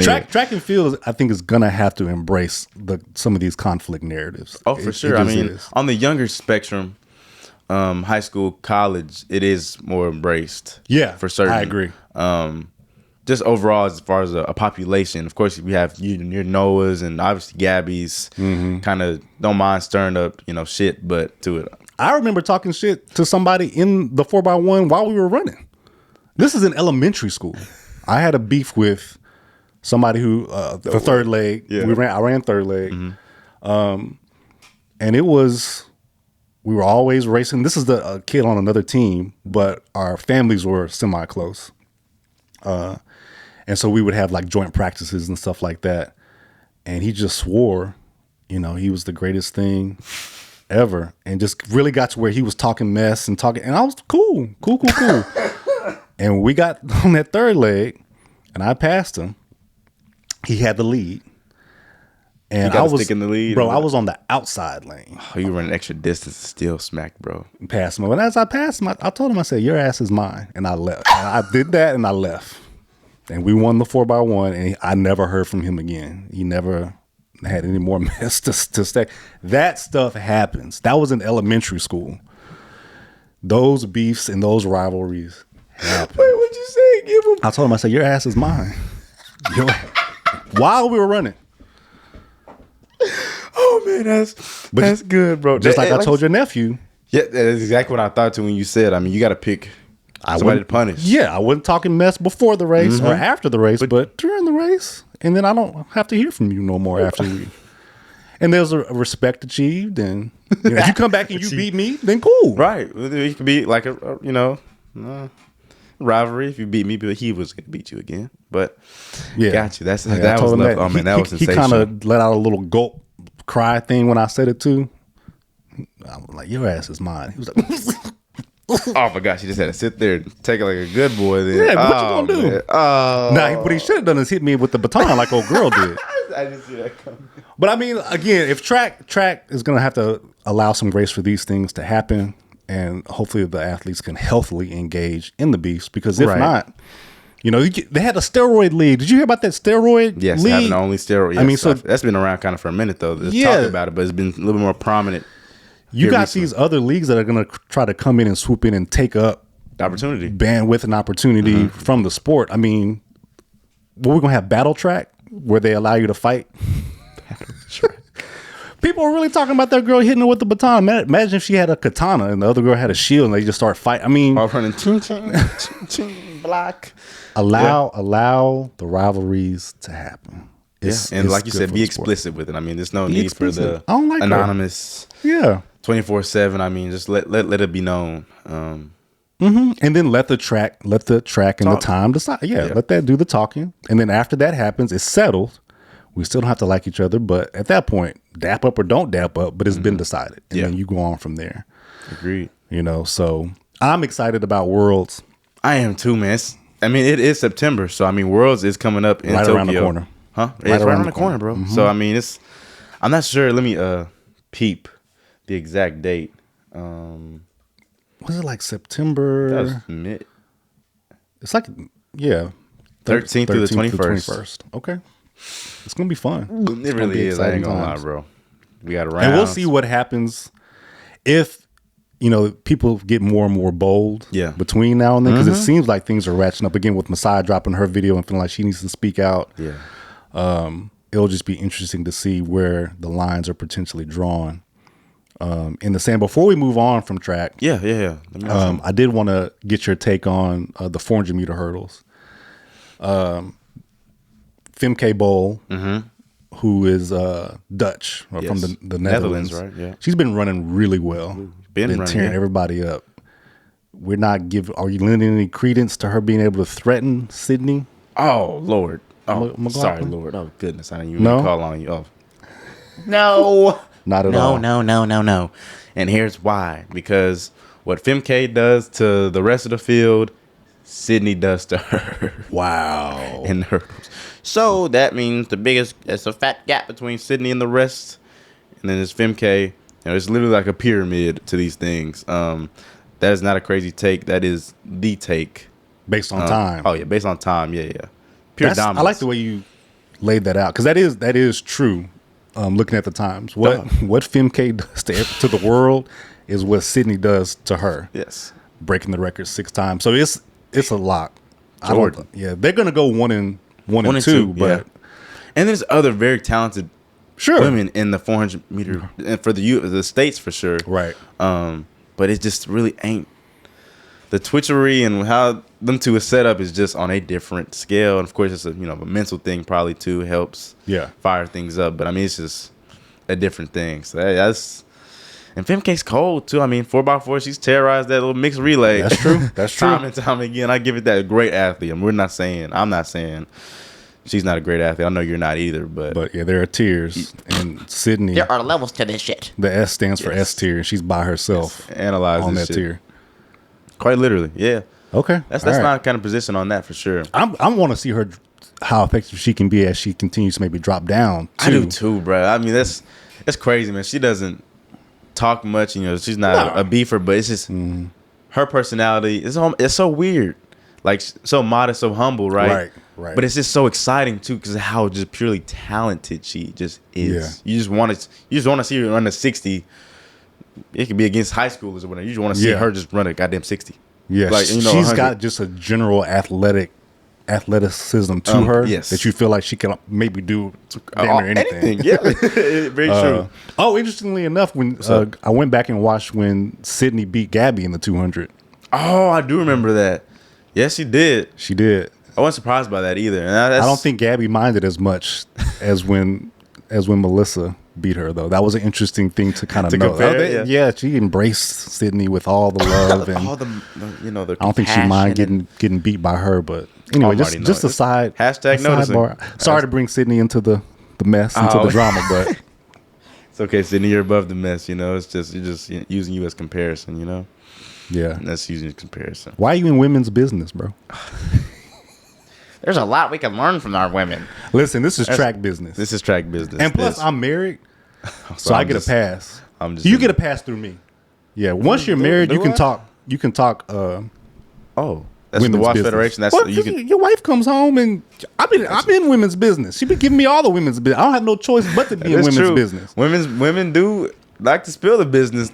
in. Track and field, I think, is gonna have to embrace some of these conflict narratives. Oh, for It sure. I just mean, is. on the younger spectrum, high school, college, it is more embraced. Yeah, for certain. I agree. Just overall, as far as a population, of course, we have your Noahs and obviously Gabby's. Mm-hmm. Kind of don't mind stirring up, shit, but to it. I remember talking shit to somebody in the 4x1 while we were running. This is in elementary school. I had a beef with somebody who the third leg. Yeah. I ran third leg, Mm-hmm. and we were always racing. This is a kid on another team, but our families were semi close, and so we would have like joint practices and stuff like that. And he just swore, he was the greatest thing ever, and just really got to where he was talking mess and I was cool. And we got on that third leg, and I passed him. He had the lead, and got I to was stick in the lead, bro. or I what? was on the outside lane. Oh, you run an extra distance, still smacked, bro. Passed him, and as I passed him, I told him, I said, "Your ass is mine," and I left. And I did that, and I left, and we won the 4x1, and I never heard from him again. He never had any more mess to stay. That stuff happens. That was in elementary school. Those beefs and those rivalries happen. Wait, what'd you say? Give him. I told him, I said, your ass is mine. While we were running. Oh man, that's good, bro. Just like I told your nephew. Yeah, that's exactly what I thought too when you said. I mean, you got to pick somebody to punish. Yeah, I wasn't talking mess before the race or after the race, but during the race. And then I don't have to hear from you no more after we. And there's a respect achieved. And if you come back and you beat me, then cool. Right. It could be like a rivalry. If you beat me, but he was going to beat you again. But Yeah. got you. That I was told him left. that. Oh man, that was He sensational. kind of let out a little gulp cry thing when I said it too. I was like, your ass is mine. He was like, Oh my gosh, he just had to sit there and take it like a good boy. Then. Yeah, but what you gonna do? Man. Oh, nah, what he should have done is hit me with the baton like old girl did. I didn't see that coming. But I mean, again, if track is going to have to allow some grace for these things to happen, and hopefully the athletes can healthily engage in the beefs, because if Right. not, they had a steroid league. Did you hear about that steroid Yes, league? having the only steroid. Yes, I mean, so that's been around kind of for a minute though. There's Yeah. talk about it, but it's been a little bit more prominent. you here got recently. these other leagues that are going to try to come in and swoop in and take up Opportunity. bandwidth and opportunity Mm-hmm. from the sport. I mean, we're going to have battle track where they allow you to fight. People are really talking about that girl hitting her with the baton. Imagine if she had a katana and the other girl had a shield and they just start fighting. I mean, All running ching ching ching ching block. allow the rivalries to happen. Yes, and like you good said, for be the sport. explicit with it. I mean, there's no Be need for explicit. the I don't like her. anonymous Yeah. 24/7. I mean, just let it be known. And then let the track and the time decide. Yeah, let that do the talking. And then after that happens, it's settled. We still don't have to like each other, but at that point, dap up or don't dap up, but it's been decided. And then you go on from there. Agreed. You know, so I'm excited about Worlds. I am too, man. It is September, so Worlds is coming up in right Tokyo. Around the corner. Huh? It's right around the corner, bro. So I'm not sure. Let me peep the exact date. Was it like September? That was mid. It's like 13th through the 21st. Okay. It's going to be fun. It really is. I ain't going to lie, bro. We got around. And we'll see what happens if, people get more and more bold between now and then. Because it seems like things are ratcheting up again with Masai dropping her video and feeling like she needs to speak out. Yeah. It'll just be interesting to see where the lines are potentially drawn in the sand. Before we move on from track. Yeah. I did want to get your take on the 400 meter hurdles. Femke Bol, who is Dutch from the Netherlands, right? Yeah, she's been running really well. Been tearing everybody up. Are you lending any credence to her being able to threaten Sydney? Oh Lord! Oh, McLaughlin? sorry, Lord. Oh goodness, I didn't even call on you. Oh, no, not at all. No. And here's why: because what Femke does to the rest of the field, Sydney does to her. Wow. In hurdles. So that means it's a fat gap between Sydney and the rest. And then there's Femke. It's literally like a pyramid to these things. That is not a crazy take. That is the take. Based on time. Oh, yeah. Based on time. Yeah. Pure dominance. I like the way you laid that out. Because that is true. Looking at the times. What Femke does to the world is what Sydney does to her. Yes. Breaking the record 6 times. So it's a lock. Jordan. They're gonna go one and two, but and there's other very talented women in the 400 meter and for the States for sure, right? But it just really ain't the twitchery and how them two is set up is just on a different scale. And of course, it's a mental thing probably too helps fire things up. But it's just a different thing. So that's. And Femke's cold too. 4x4, she's terrorized that little mixed relay. That's true. That's true. Time and time again. I give it that great athlete. I'm not saying she's not a great athlete. I know you're not either, but yeah, there are tiers. And Sydney, there are levels to this shit. The S stands for S tier, and she's by herself. Analyze on this that shit. tier. Quite literally, yeah. Okay, that's my kind of position on that for sure. I want to see her how effective she can be as she continues to maybe drop down. I do too, bro. That's crazy, man. She doesn't talk much, she's not a beefer, but it's just her personality it's so weird, like so modest, so humble, right, but it's just so exciting too because of how just purely talented she just is. You just want to see her run a 60. It could be against high schoolers or whatever. You just want to see her just run a goddamn 60. She's 100. Got just a general athleticism to her that you feel like she can maybe do damn near anything. Yeah, very true. Interestingly enough, when I went back and watched when Sydney beat Gabby in the 200. Oh, I do remember that. Yes, she did. She did. I wasn't surprised by that either. And I don't think Gabby minded as much as when Melissa beat her, though. That was an interesting thing to kind of know. Compare, she embraced Sydney with all the love and all the I don't think she minded getting beat by her, but anyway, just a side noticing. Sidebar. Sorry to bring Sydney into the mess, into the drama, but it's okay, Sydney. You're above the mess. It's just you're just using you as comparison. Yeah, and that's using comparison. Why are you in women's business, bro? There's a lot we can learn from our women. Listen, this is track business. This is track business. And plus, I'm married, so I get a pass. You get a pass through me. Yeah, once you're married, you can talk. You can talk. That's the Wash Federation. That's your wife comes home and I'm in women's business. She been giving me all the women's business. I don't have no choice but to be in women's business. Women do like to spill the business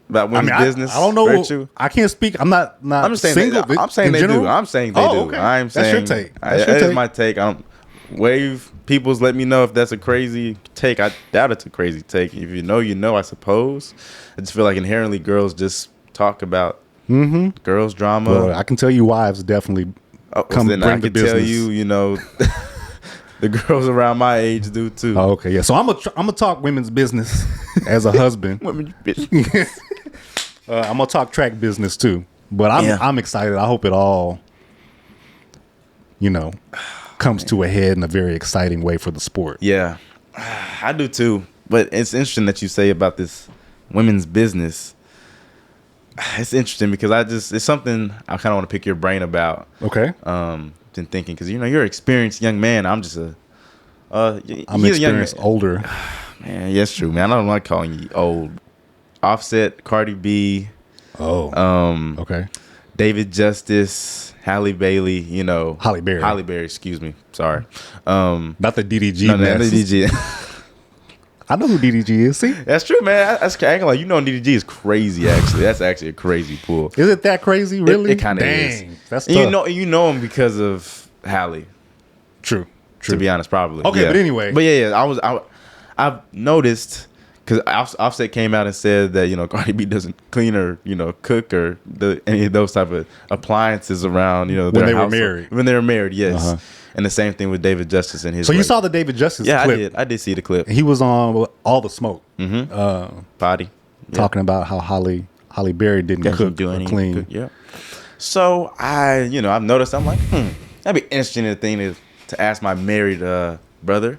about women's business. I don't know. I can't speak. I'm not. I'm just saying. Single, I'm saying they general? do. I'm saying they do. Okay. I'm saying that's your take. That's my take. Wave people's let me know if that's a crazy take. I doubt it's a crazy take. If you know, I suppose. I just feel like inherently girls just talk about girls drama. Well, I can tell you wives definitely come then bring I the can business. tell you, the girls around my age do too. Oh, okay, yeah. So I'm gonna talk women's business as a husband. Women's business. I'm gonna talk track business too. But I'm excited. I hope it all, comes to a head in a very exciting way for the sport. Yeah, I do too. But it's interesting that you say about this women's business. It's interesting because it's something I kind of want to pick your brain about. Okay. Been thinking because you're an experienced young man. I'm just I'm experienced, older. Man, yes, true, man. I don't like calling you old. Offset, Cardi B. Oh. Okay. David Justice, Halle Bailey. Halle Berry. Halle Berry. Excuse me. Sorry. Not the DDG. No, mess. the DDG. I know who DDG is. See, that's true, man. That's I ain't gonna lie. DDG is crazy. Actually, that's actually a crazy pull. Is it that crazy? Really? It kind of is. That's tough. You know him because of Halle. True. To be honest, probably. Okay, but anyway. But yeah. I've noticed because Offset came out and said that Cardi B doesn't clean or cook or any of those type of appliances around when they were married. When they were married, yes. And the same thing with David Justice and his. So you saw the David Justice clip? Yeah, I did see the clip. He was on All the Smoke. Potty. Talking about how Halle Berry didn't cook or clean. Yeah. So I've noticed. I'm like, that'd be an interesting thing to ask my married brother.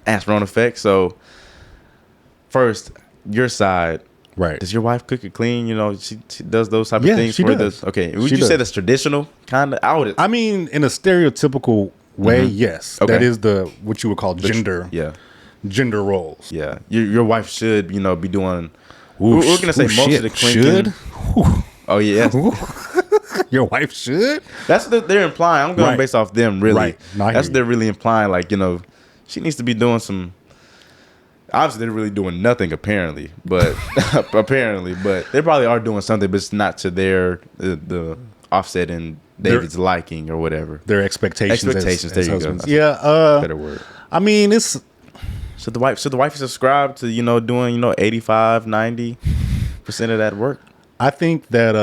Ask Rone Effect. So first, your side. Right. Does your wife cook and clean? She does those type of things. She does. Okay. Would you say that's traditional? Kind of. I mean, in a stereotypical way, yes. Okay. That is what you would call gender roles. Yeah. Your wife should, be doing. We're gonna say most of the cleaning. Should. Oh yeah. Your wife should. That's what they're implying. I'm going based off them, really. Right. No, that's what they're really implying. Like she needs to be doing some. Obviously, they're really doing nothing apparently, but they probably are doing something, but it's not to the Offset and David's liking or whatever. Their expectations. Expectations. There you husbands. go. Yeah. Better word. I mean, it's. So the wife is subscribed to doing 85-90% of that work. I think that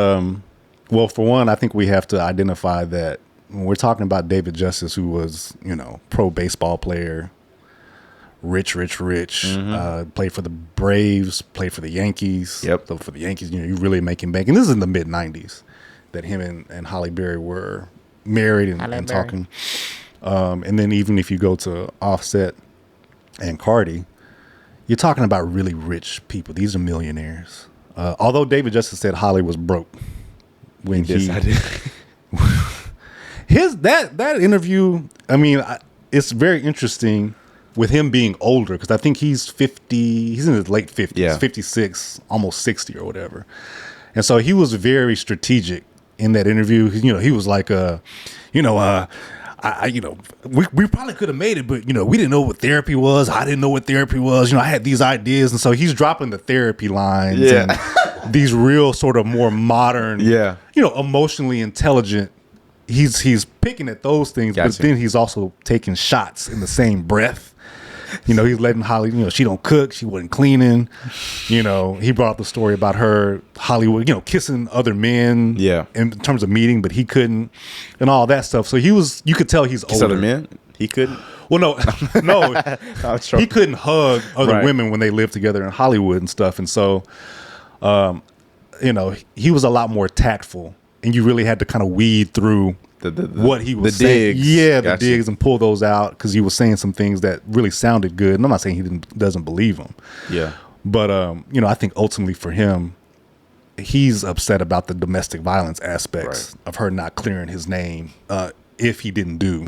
well, for one, I think we have to identify that when we're talking about David Justice, who was pro baseball player. Rich, played for the Braves, played for the Yankees. Yep. So for the Yankees, you really making bank. And this is in the mid 90s that him and Halle Berry were married and talking. And then even if you go to Offset and Cardi, you're talking about really rich people. These are millionaires. Although David Justice said Halle was broke when that interview. I mean, it's very interesting. With him being older, because I think he's 50, he's in his late 50s, 56, almost 60 or whatever. And so he was very strategic in that interview. He was like, we probably could have made it, but, we didn't know what therapy was. I didn't know what therapy was. I had these ideas. And so he's dropping the therapy lines and these real sort of more modern, emotionally intelligent. He's picking at those things, but then he's also taking shots in the same breath. He's letting Holly, she don't cook, she wasn't cleaning. He brought up the story about her Hollywood, kissing other men. Yeah. In terms of meeting, but he couldn't, and all that stuff. So you could tell he's older. Other men? He couldn't. Well, no, he couldn't hug other women when they lived together in Hollywood and stuff. And so, he was a lot more tactful, and you really had to kind of weed through. What he was saying, the digs, and pull those out because he was saying some things that really sounded good. And I'm not saying he doesn't believe them, but I think ultimately for him, he's upset about the domestic violence aspects of her not clearing his name if he didn't do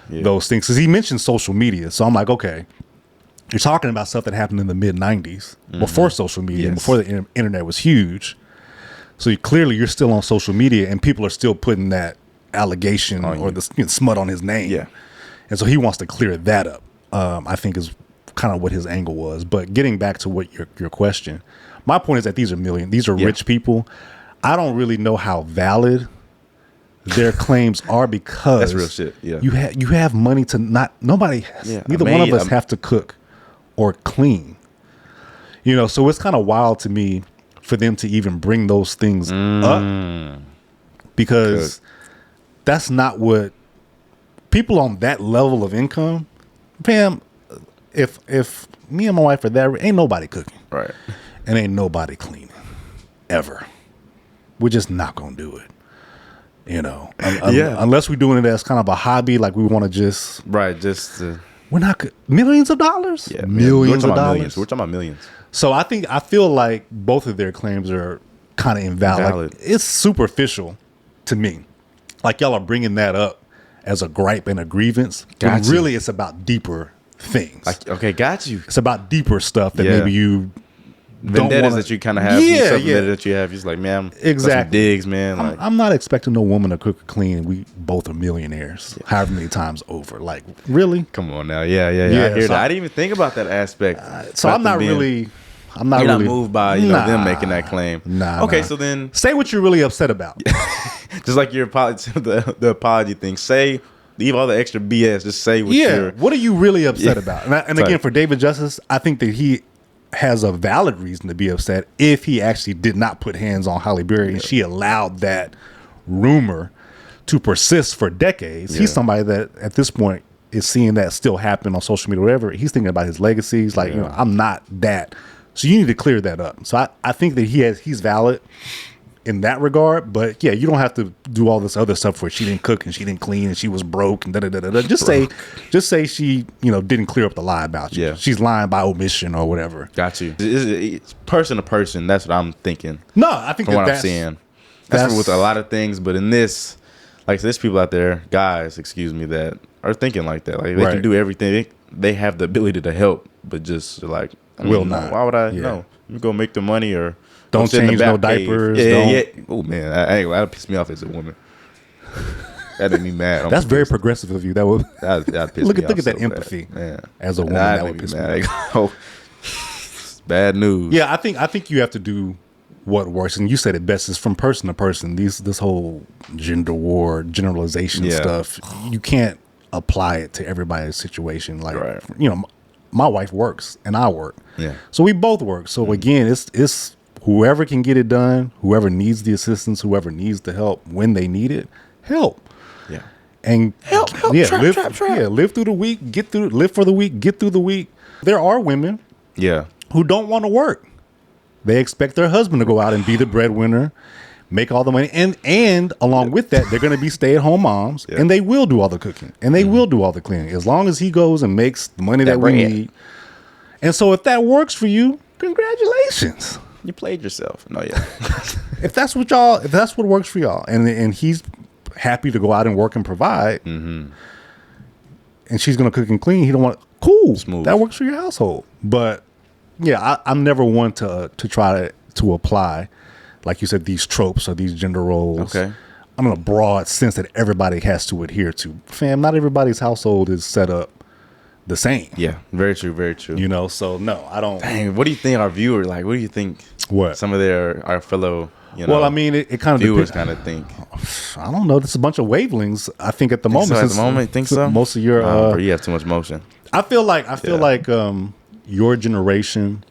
those things. Because he mentioned social media, so I'm like, okay, you're talking about stuff that happened in the mid '90s before social media, and before the internet was huge. So clearly, you're still on social media, and people are still putting that allegation or the smut on his name, and so he wants to clear that up. I think is kind of what his angle was. But getting back to what your question, my point is that these are rich people. I don't really know how valid their claims are because that's real shit. Yeah, you have money to nobody. Neither one of us have to cook or clean. So it's kind of wild to me for them to even bring those things up because. That's not what people on that level of income, fam. If me and my wife are there, ain't nobody cooking, right? And ain't nobody cleaning, ever. we're just not gonna do it. You know, unless we're doing it as kind of a hobby, like we want to just we're not millions of dollars. Yeah, millions of dollars. Millions. We're talking about millions. So I feel like both of their claims are kind of invalid. Like, it's superficial to me. Like y'all are bringing that up as a gripe and a grievance, but really it's about deeper things. Like, okay, got you. It's about deeper stuff that maybe you vendettas that you kind of have. That you have. He's like, man, exactly. Digs, man. Like, I'm not expecting no woman to cook or clean. We both are millionaires, however many times over. Like, really? Come on now, yeah. I hear that. I didn't even think about that aspect. So I'm not really moved by them making that claim. Okay, so then say what you're really upset about. Just like your apology, the apology thing. Leave all the extra BS. Just say what you're. What are you really upset about? And again, for David Justice, I think that he has a valid reason to be upset if he actually did not put hands on Halle Berry and she allowed that rumor to persist for decades. He's somebody that at this point is seeing that still happen on social media, whatever. He's thinking about his legacies. Like, I'm not that. So you need to clear that up. So I think that he's valid in that regard, but you don't have to do all this other stuff where she didn't cook and she didn't clean and she was broke and da-da-da-da. Just say she, didn't clear up the lie about you. Yeah. She's lying by omission or whatever. Got you. It's person to person. That's what I'm thinking. No, I think from what I'm seeing. That's with a lot of things, but in this, like, there's people out there, guys, excuse me, that are thinking like that. Like, they can do everything. They have the ability to help, but just like, not. Why would I? No, let me go make the money or. Don't change no diapers. Yeah. Oh man, that'll piss me off as a woman. That made me mad. That's very progressive of you. That would piss look me at off that so empathy bad. as a woman. That would piss me off. It's bad news. Yeah, I think you have to do what works, and you said it best. Is from person to person. This whole gender war generalization stuff. You can't apply it to everybody's situation. Like my wife works and I work. Yeah. So we both work. So again, it's whoever can get it done, whoever needs the assistance, whoever needs the help when they need it, help. Yeah. And help, live through the week, live for the week, get through the week. There are women who don't want to work. They expect their husband to go out and be the breadwinner, make all the money. And along with that, they're going to be stay-at-home moms, and they will do all the cooking, and they will do all the cleaning, as long as he goes and makes the money that we need. And so if that works for you, congratulations. You played yourself. No, if that's what works for y'all, and he's happy to go out and work and provide, and she's gonna cook and clean, he don't want cool. Smooth. That works for your household. But I'm never one to try to apply, like you said, these tropes or these gender roles. Okay. I'm in a broad sense that everybody has to adhere to. Fam, not everybody's household is set up the same. Yeah, very true, very true. So no, I don't. Dang, what do you think our viewer like? What do you think? What some of our fellow, well, I mean, it kind of viewers kind of think. I don't know. This is a bunch of Wavlings. I think at the moment. So at the moment, think so. Most of your, you have too much motion. I feel like your generation.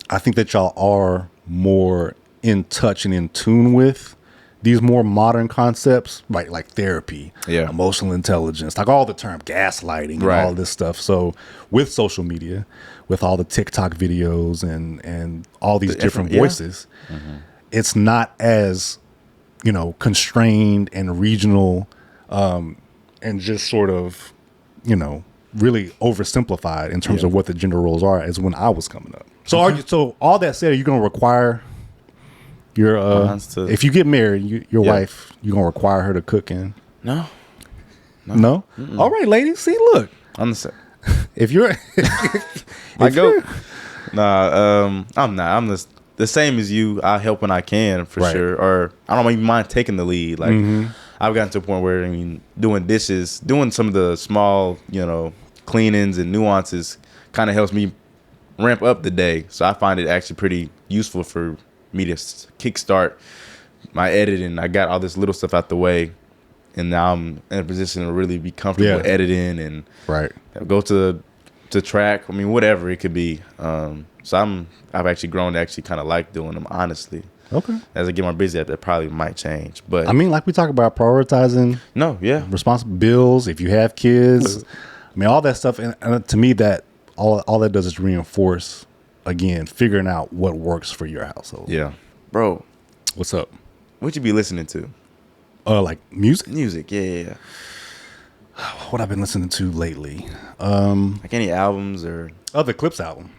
I think that y'all are more in touch and in tune with these more modern concepts, right? Like therapy, emotional intelligence, like all the term gaslighting, and all this stuff. So with social media, with all the TikTok videos and all these different voices, it's not as, constrained and regional, and just sort of, really oversimplified in terms of what the gender roles are as when I was coming up. So so all that said, are you going to require your if you get married, your wife, you're gonna require her to cook in? No. All right, ladies. See, look, I'm the same. If you're, I go. Nah, I'm not. I'm the same as you. I help when I can for sure, or I don't even mind taking the lead. Like I've gotten to a point where doing dishes, doing some of the small, cleanings and nuances, kind of helps me ramp up the day. So I find it actually pretty useful for me to kickstart my editing. I got all this little stuff out the way, and now I'm in a position to really be comfortable editing and go to track. I mean, whatever it could be. So I've actually grown to actually kind of like doing them, honestly. Okay. As I get more busy, that probably might change. But I mean, like we talk about prioritizing. Responsible bills. If you have kids, I mean, all that stuff. And to me, that all that does is reinforce. Again, figuring out what works for your household. Yeah. Bro. What's up? What you be listening to? Like music. Music, yeah. What I've been listening to lately. Like any albums or The Clipse album.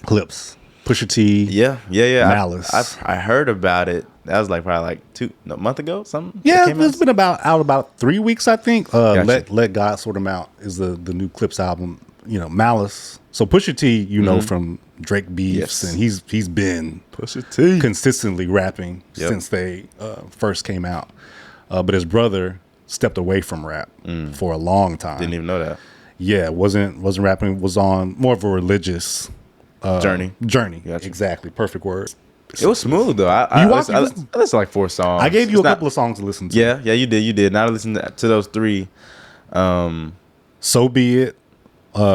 Clipse. Pusha T. yeah. Malice. I heard about it. That was like probably like a month ago, something. Yeah, It came it's out? been about 3 weeks, I think. Gotcha. Let God Sort Him Out is the new Clipse album. You know, Malice. So Pusha T, you know, from Drake beefs, Yes. and he's been Pusha T. consistently rapping Yep. since they first came out. But his brother stepped away from rap for a long time. Didn't even know that. Yeah, wasn't rapping. Was on more of a religious Journey. Gotcha. Exactly, perfect word. It was smooth though. I You listened to like 4 songs. I gave you It's a not- couple of songs to listen to. Yeah, you did. Now I listened to those 3. So Be It,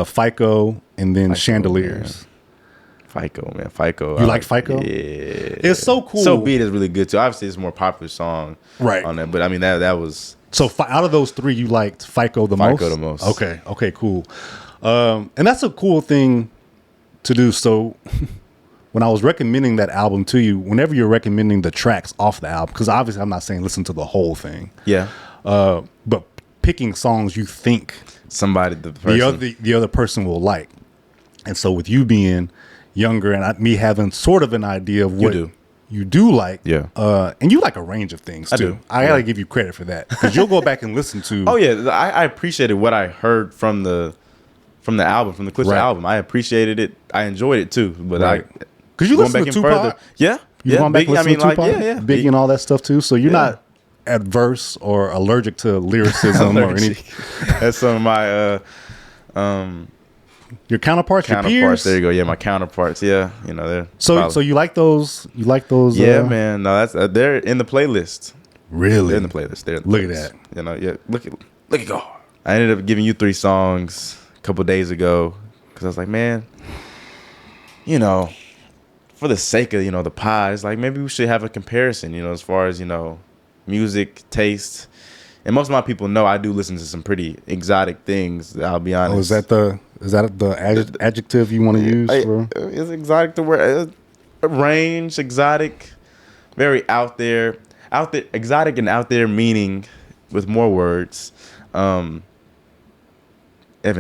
FICO, and then Chandeliers. FICO, man. FICO. You like FICO? Yeah. It's so cool. So Beat is really good too. Obviously, it's a more popular song Right. on that. But I mean, that was So out of those 3, you liked FICO the most? FICO the most. Okay, cool. And that's a cool thing to do. So when I was recommending that album to you, whenever you're recommending the tracks off the album, because obviously I'm not saying listen to the whole thing, yeah. but picking songs you think Somebody the person. the other person will like. And so with you being younger and me having sort of an idea of what you do like, Yeah. and you like a range of things too. I do. I gotta give you credit for that because you'll go back and listen to. Oh yeah, I appreciated what I heard from the album, from the Clipse Right. album. I appreciated it. I enjoyed it too. But Right. I, 'Cause you going listen to in Tupac? yeah, You yeah. going back and Biggie, I listen mean, to like, Tupac, yeah. Biggie and all that stuff too. So you're Yeah. not adverse or allergic to lyricism or Allergic. any. That's some of my Your counterparts, your peers. There you go. Yeah, my counterparts. Yeah, you know they're So probably- you like those? You like those? yeah, man. No, that's they're in the playlist. Really? They're in the playlist. They're in the Look at playlist. that. You know, yeah. Look at God. I ended up giving you 3 songs a couple days ago because I was like, man, you know, for the sake of the pod, it's like maybe we should have a comparison. You know, as far as music taste. And most of my people know I do listen to some pretty exotic things. I'll be honest. Oh, is that the adjective you want to use? For? It's exotic the word range, exotic, very out there, exotic and out there meaning with more words. Evan,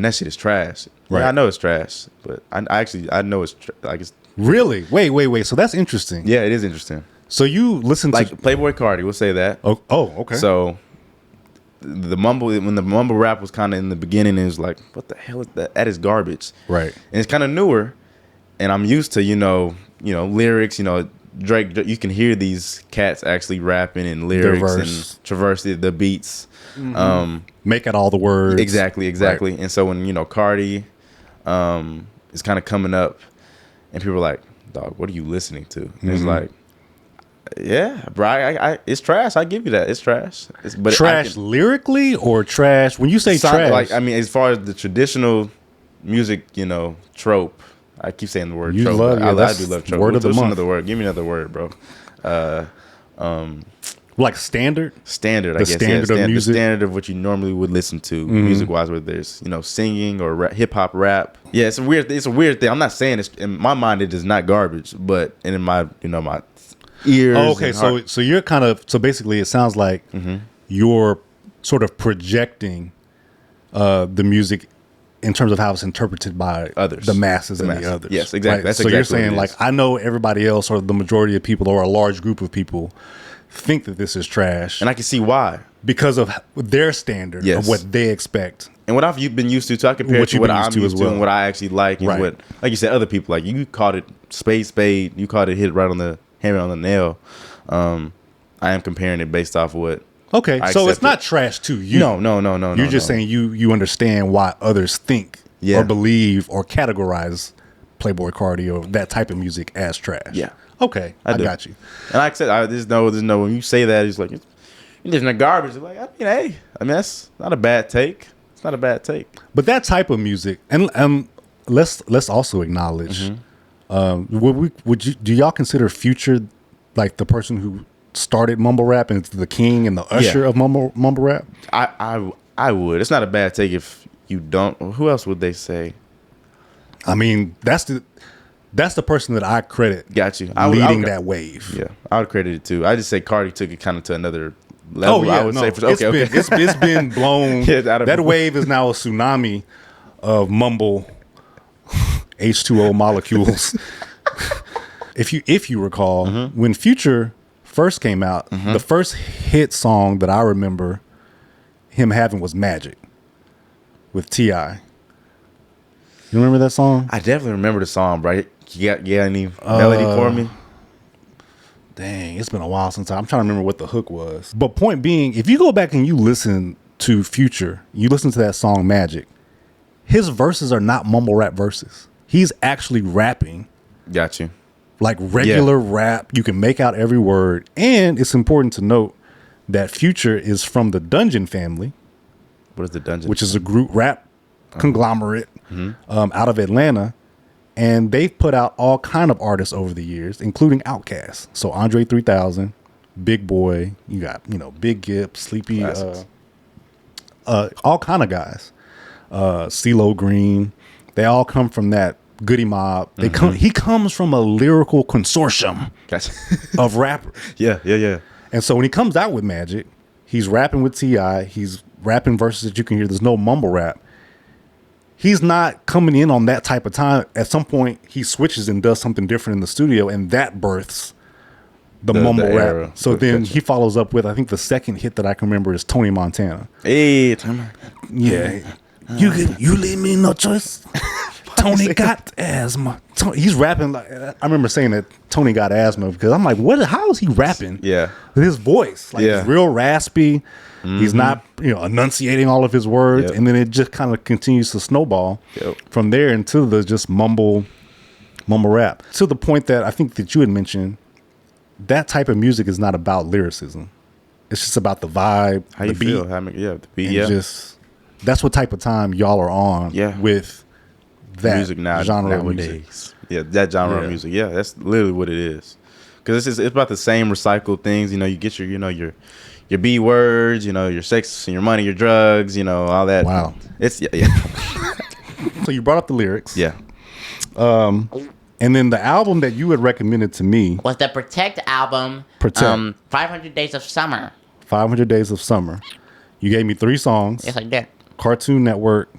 that shit is trash. Right. Yeah, I know it's trash, but I know it's it's Really? Wait. So that's interesting. yeah, it is interesting. So you listen to Like Playboy Cardi, we'll say that. Oh, okay. So the mumble when the mumble rap was kind of in the beginning, it was like, what the hell is that? That is garbage. Right. And it's kind of newer, and I'm used to lyrics. Drake. You can hear these cats actually rapping and lyrics verse. and traverse the beats. Make out all the words. Exactly. Right. And so when Cardi is kind of coming up, and people are like, "Dog, what are you listening to?" And it's like, yeah, bro, I it's trash. I give you that. It's trash. But Trash lyrically or trash? When you say trash, like, I mean, as far as the traditional music, trope. I keep saying the word You trope. love- but yeah, I that's do love trope. word of the What's month. another word? Give me another word, bro. like standard. Standard, I The guess. standard of music? The standard of what you normally would listen to, music-wise, whether there's singing or hip hop, rap. Yeah, it's a weird thing. I'm not saying it's in my mind. It is not garbage, but in my my ears. Oh, okay, and heart. so you're so basically, it sounds like you're sort of projecting the music in terms of how it's interpreted by Others. the masses The and masses. the others. Yes, exactly. That's so you're exactly what saying it like is. I know everybody else or the majority of people or a large group of people think that this is trash, And I can see why. because of their standard Yes. of what they expect. And what I've been used to, so I compare What it to you've what been I'm used to used as to well. and what I actually like, and Right. what, like you said, other people like. You called it spade. You called it hit right on the hammer on the nail. I am comparing it based off of what. Okay, I so it's accept not it. trash to you. No. You're just saying you understand why others think Yeah. or believe or categorize Playboy Cardi or that type of music as trash. Yeah. Okay, I do. got you. And like I said, there's no. When you say that, it's like you're listening to garbage. It's like, hey, that's not a bad take. It's not a bad take. But that type of music, and let's also acknowledge. Do y'all consider Future like the person who started mumble rap and the king and the usher of mumble rap? I would. It's not a bad take if you don't. Who else would they say? I mean, that's That's the person that I credit. Got you. Leading that wave. Yeah, I would credit it too. I just say Cardi took it kind of to another level. Oh yeah, I would say it's been blown. Yeah, that wave is now a tsunami of mumble H2O molecules. If you recall, when Future first came out, the first hit song that I remember him having was Magic with T.I. You remember that song? I definitely remember the song, bro. You got any melody for me? Dang, it's been a while since I'm trying to remember what the hook was. But point being, if you go back and you listen to Future, you listen to that song Magic, his verses are not mumble rap verses. He's actually rapping. Got you. Like regular rap. You can make out every word. And it's important to note that Future is from the Dungeon family. What is the Dungeon? Which is a group rap conglomerate out of Atlanta. And they've put out all kind of artists over the years, including Outkast. So Andre 3000, Big Boy, you got, Big Gip, Sleepy, all kind of guys. CeeLo Green. They all come from that Goody Mob. He comes from a lyrical consortium of rappers. Yeah. And so when he comes out with Magic, he's rapping with T.I. He's rapping verses that you can hear. There's no mumble rap. He's not coming in on that type of time. At some point, he switches and does something different in the studio, and that births the mumble rap. So then he follows up with, I think the second hit that I can remember is Tony Montana. Hey, yeah. You leave me no choice. Tony got asthma. He's rapping like, I remember saying that Tony got asthma because I'm like, how is he rapping? Yeah. With his voice. Like it's real raspy. He's not, enunciating all of his words. And then it just kind of continues to snowball from there into the just mumble rap. To the point that I think that you had mentioned, that type of music is not about lyricism. It's just about the vibe, how the you beat. feel. The beat, Just, that's what type of time y'all are on with that music genre nowadays. of music. Yeah, that genre of music. Yeah, that's literally what it is. Because it's about the same recycled things. You get your B words, your sex and your money, your drugs, all that. Wow. It's So you brought up the lyrics. Yeah. And then the album that you had recommended to me was the Protect album. Protect. 500 Days of Summer. 500 Days of Summer. You gave me 3 songs. Yes, I did. Cartoon Network,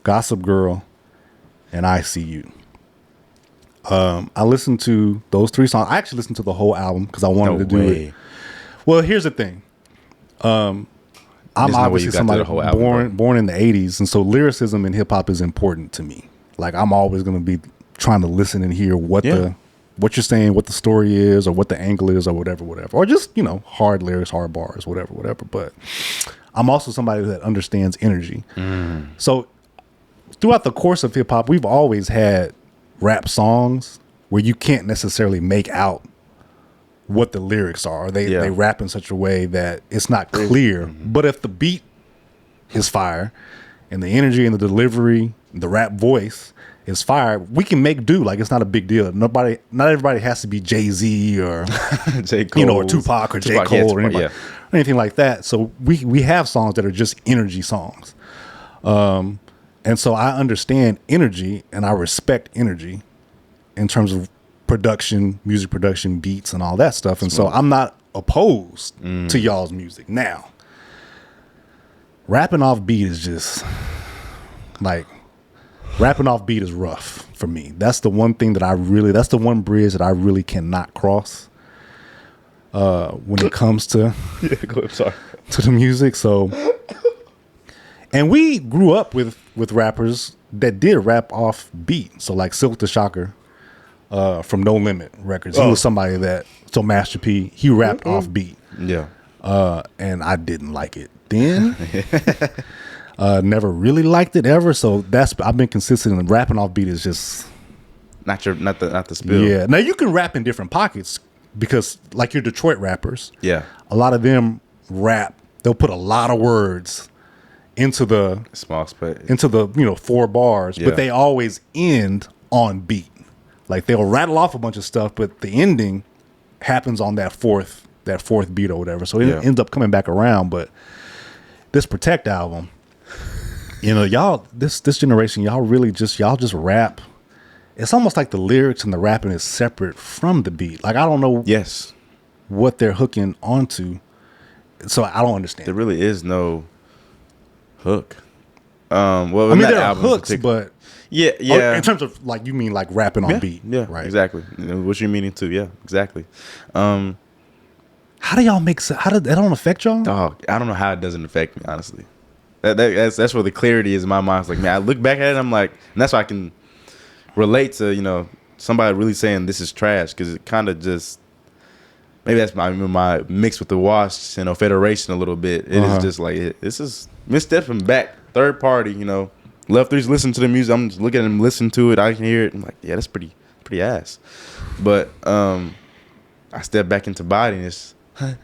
Gossip Girl, and I See You. I listened to those 3 songs. I actually listened to the whole album because I wanted to do it. Well, here's the thing. I'm obviously somebody born in the 80s, and so lyricism in hip hop is important to me. Like I'm always going to be trying to listen and hear what you're saying, what the story is, or what the angle is, or whatever, or just hard lyrics, hard bars, whatever. But I'm also somebody that understands energy. So throughout the course of hip hop, we've always had rap songs where you can't necessarily make out what the lyrics are. They rap in such a way that it's not clear. But if the beat is fire and the energy and the delivery, the rap voice is fire, we can make do. Like it's not a big deal. Not everybody has to be Jay-Z or J. Cole, or Tupac or J. Cole or anybody, or anything like that. So we have songs that are just energy songs. And so I understand energy and I respect energy in terms of production, music production, beats, and all that stuff. And so I'm not opposed to y'all's music. Now, rapping off beat is just like, rapping off beat is rough for me. That's the one thing that that's the one bridge that I really cannot cross when it comes to, to the music. So, and we grew up with rappers that did rap off beat. So like Silk the Shocker, from No Limit Records. He was somebody that, so Master P, he rapped off beat. Yeah. And I didn't like it then. Never really liked it ever. So I've been consistent in rapping off beat is just not the spill. Yeah. Now you can rap in different pockets because like your Detroit rappers. Yeah. A lot of them rap, they'll put a lot of words into the small space, into the 4 bars, but they always end on beat. Like they'll rattle off a bunch of stuff, but the ending happens on that fourth beat or whatever. So it ends up coming back around. But this Protect album, y'all, this generation, y'all just rap it's almost like the lyrics and the rapping is separate from the beat. Like I don't know Yes. what they're hooking onto, so I don't understand. There really is no hook. Well, I mean, that there are album in hooks, particular. but yeah. in terms of like you mean like rapping on beat, Yeah, right? exactly. What you're meaning to, yeah, exactly. How do y'all make? How did that don't affect y'all? Dog, I don't know how it doesn't affect me, honestly. That's where the clarity is in my mind. It's like, man, I look back at it, I'm like, and that's why I can relate to, somebody really saying this is trash, because it kind of just, maybe that's my mix with the Wash, Federation a little bit. It is just like, this is misstepping back, third party, Left 3's listen to the music. I'm just looking at him, listen to it. I can hear it. I'm like, yeah, that's pretty ass. But I step back into body and it's, I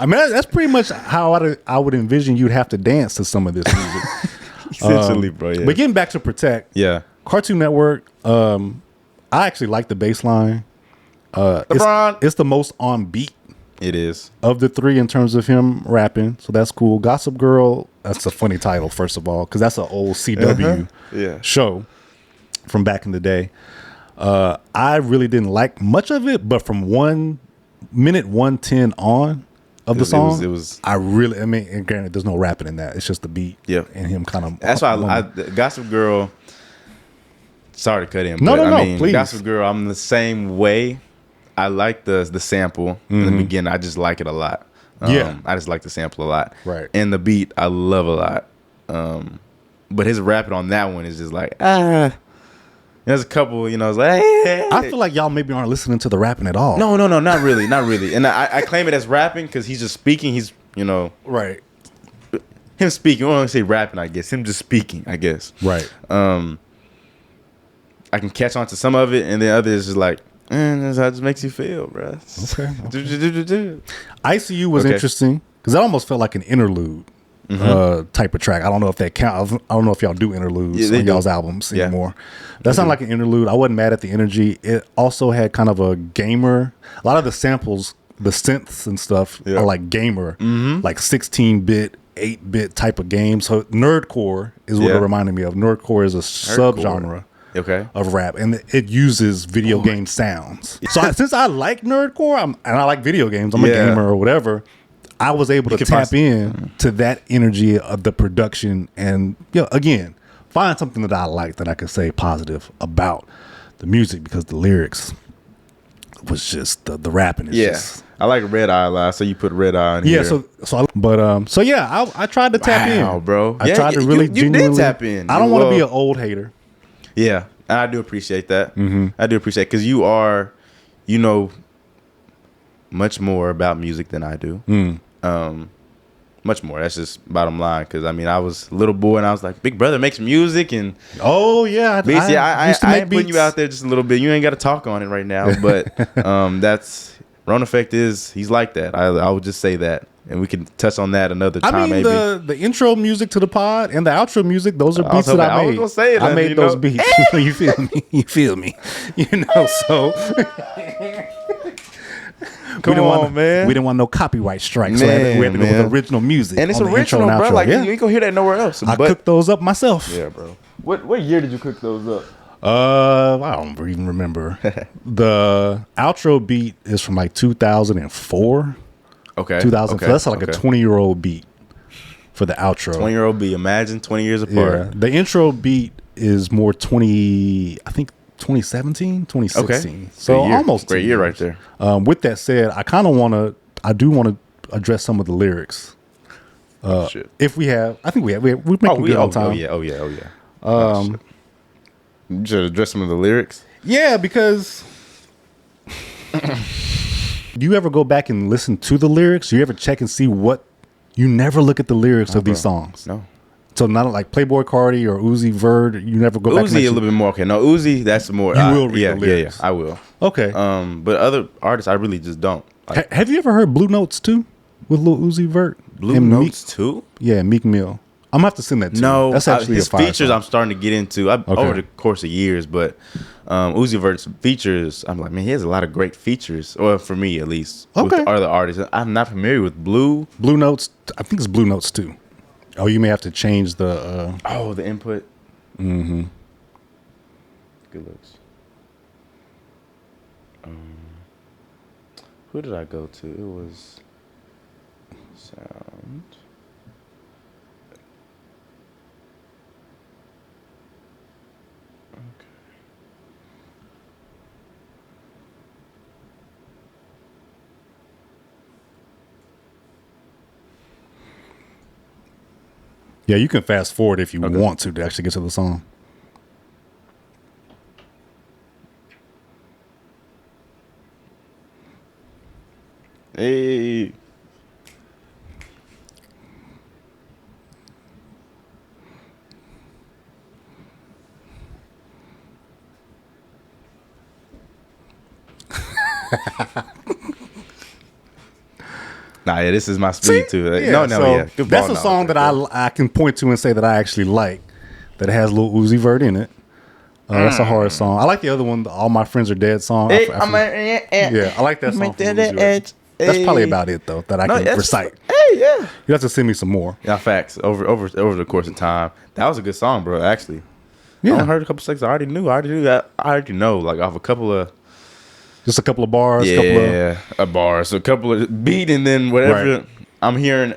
mean, that's pretty much how I would envision you'd have to dance to some of this music. essentially, bro. Yeah. But getting back to Protect, Yeah. Cartoon Network, I actually like the bass line. LeBron. It's the most on beat It is. of the three in terms of him rapping, so that's cool. Gossip Girl, that's a funny title, first of all, because that's an old CW Yeah. show from back in the day. I really didn't like much of it, but from 1:110 on of the song, it was I mean, and granted, there's no rapping in that. It's just the beat and him kind of. That's why I Gossip Girl. Sorry to cut in. No, but no, I mean, please. Gossip Girl, I'm the same way. I like the sample in the beginning. I just like it a lot. Yeah. I just like the sample a lot. Right. And the beat, I love a lot. But his rapping on that one is just like, There's a couple, it's like, hey. I feel like y'all maybe aren't listening to the rapping at all. No, not really, not really. And I claim it as rapping because he's just speaking. He's, Right. him speaking. I don't want to say rapping, I guess. Him just speaking, I guess. Right. I can catch on to some of it, and then others is like, that's how it just makes you feel, bro. Okay. Okay. ICU was Okay. interesting because that almost felt like an interlude type of track. I don't know if that counts. I don't know if y'all do interludes on y'all's albums anymore. That sounded like an interlude. I wasn't mad at the energy. It also had kind of a gamer. A lot of the samples, the synths and stuff are like gamer, like 16-bit, 8-bit type of games. So nerdcore is what it reminded me of. Nerdcore is a subgenre. Okay. Of rap, and it uses video game sounds. So since I like nerdcore and I like video games, I'm a gamer or whatever, I was able to tap in to that energy of the production and again find something that I like that I could say positive about the music, because the lyrics was just the rapping is just. I like Red Eye a lot, so you put Red Eye in here. I tried to tap in, bro. I tried to really you genuinely did tap in. I don't want to be an old hater. Yeah, and I do appreciate that. I do appreciate, because you are, much more about music than I do. Much more. That's just bottom line. Because I was a little boy and I was like, Big Brother makes music, and I ain't putting you out there just a little bit. You ain't got to talk on it right now, but that's Rone Effect he's like that. I would just say that. And we can touch on that another time. I mean, maybe the intro music to the pod and the outro music, those are beats that I made. I was gonna say that, I made those beats. You feel me? You feel me? So Come on, man. We didn't want no copyright strikes. Man, so we had to go with original music. And it's on the original, intro and bro. outro. Like you ain't gonna hear that nowhere else. I cooked those up myself. Yeah, bro. What year did you cook those up? I don't even remember. The outro beat is from like 2004. Okay. 2000. So that's like a 20-year-old beat for the outro. 20-year-old beat. Imagine 20 years apart. Yeah. The intro beat is more 2017, 2016. Okay. So Great year. almost Great 2 year years. right there. With that said, I do want to address some of the lyrics. Shit. If we have, I think we have. We're making good on time. Oh yeah. You should address some of the lyrics. Yeah, because do you ever go back and listen to the lyrics? You ever check and see what? You never look at the lyrics of these songs. No. So not like Playboy Cardi or Uzi Vert. You never go back. Uzi a little bit more. Okay, no, Uzi. That's more. You will read the lyrics. Yeah, I will. Okay. But other artists, I really just don't. Like, have you ever heard Blue Notes 2 with Lil Uzi Vert? Blue Notes 2? Yeah, Meek Mill. I'm gonna have to send that to you. No, That's actually his a fire features song. I'm starting to get into over the course of years, but Uzi Vert's features, I'm like, man, he has a lot of great features, or for me at least, with other artists. I'm not familiar with Blue Notes. I think it's Blue Notes 2. Oh, you may have to change the. the input. Good looks. Who did I go to? It was sound. Okay. Yeah, you can fast forward if you want to actually get to the song. Hey. Nah, yeah, this is my speed too. Yeah, yeah. Good that's ball a song that knowledge, I can point to and say that I actually like. That has Lil Uzi Vert in it. That's a hard song. I like the other one, the All My Friends Are Dead song. Hey, yeah, I like that song. From Lil Uzi Vert. That's probably about it though that I can recite. Hey, yeah. You have to send me some more. Yeah, facts. Over the course of time, that was a good song, bro. Actually, Yeah, I heard a couple seconds. I already know, like off a couple of. Just a couple of bars. A bar. So a couple of beat and then whatever Right. I'm hearing,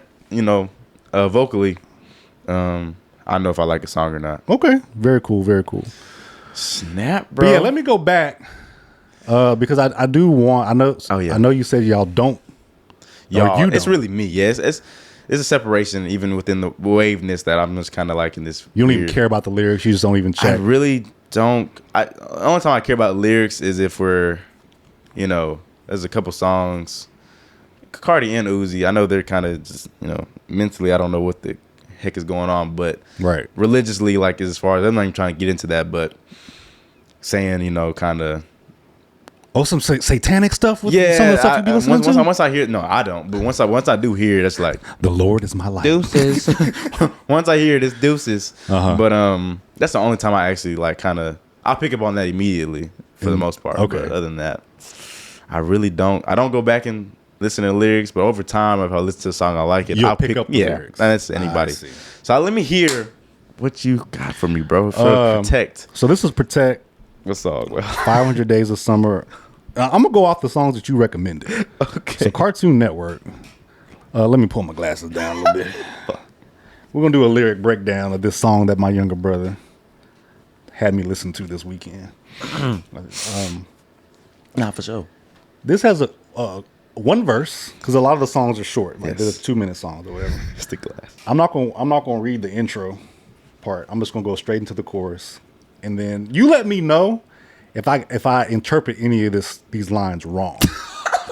vocally, I know if I like a song or not. Okay, very cool, very cool. Snap, But bro. yeah, let me go back because I do want. I know. Oh, yeah. I know you said y'all don't. Y'all, you it's don't. really me. Yeah, it's a separation even within the waveness that I'm just kind of like in this. You don't weird- even care about the lyrics. You just don't even I check. really don't. The only time I care about lyrics is if we're, there's a couple songs. Cardi and Uzi, I know they're kind of just, mentally, I don't know what the heck is going on, but Right. religiously, like as far as I'm not even trying to get into that, but saying, kind of. Oh, some satanic stuff with some of the stuff you be listening to? Once I hear it, no, I don't. But once I do hear it, it's like The Lord is my life. deuces. Once I hear it, it's deuces. Uh-huh. But that's the only time I actually like kind of I'll pick up on that immediately for the most part. Okay. But other than that, I really don't. I don't go back and listen to the lyrics. But over time, if I listen to a song I like it, You'll I'll pick up the lyrics. That's anybody. I see. So let me hear what you got for me, bro. For Protect. So this is Protect, What song? Well, 500 Days of Summer. I'm going to go off the songs that you recommended. okay. So Cartoon Network. Let me pull my glasses down a little bit. We're going to do a lyric breakdown of this song that my younger brother had me listen to this weekend. Nah, for sure. This has a one verse because a lot of the songs are short. Like Yes. there's 2-minute songs or whatever. Stick glass. I'm not gonna read the intro part. I'm just gonna go straight into the chorus, and then you let me know if I interpret any of these lines wrong.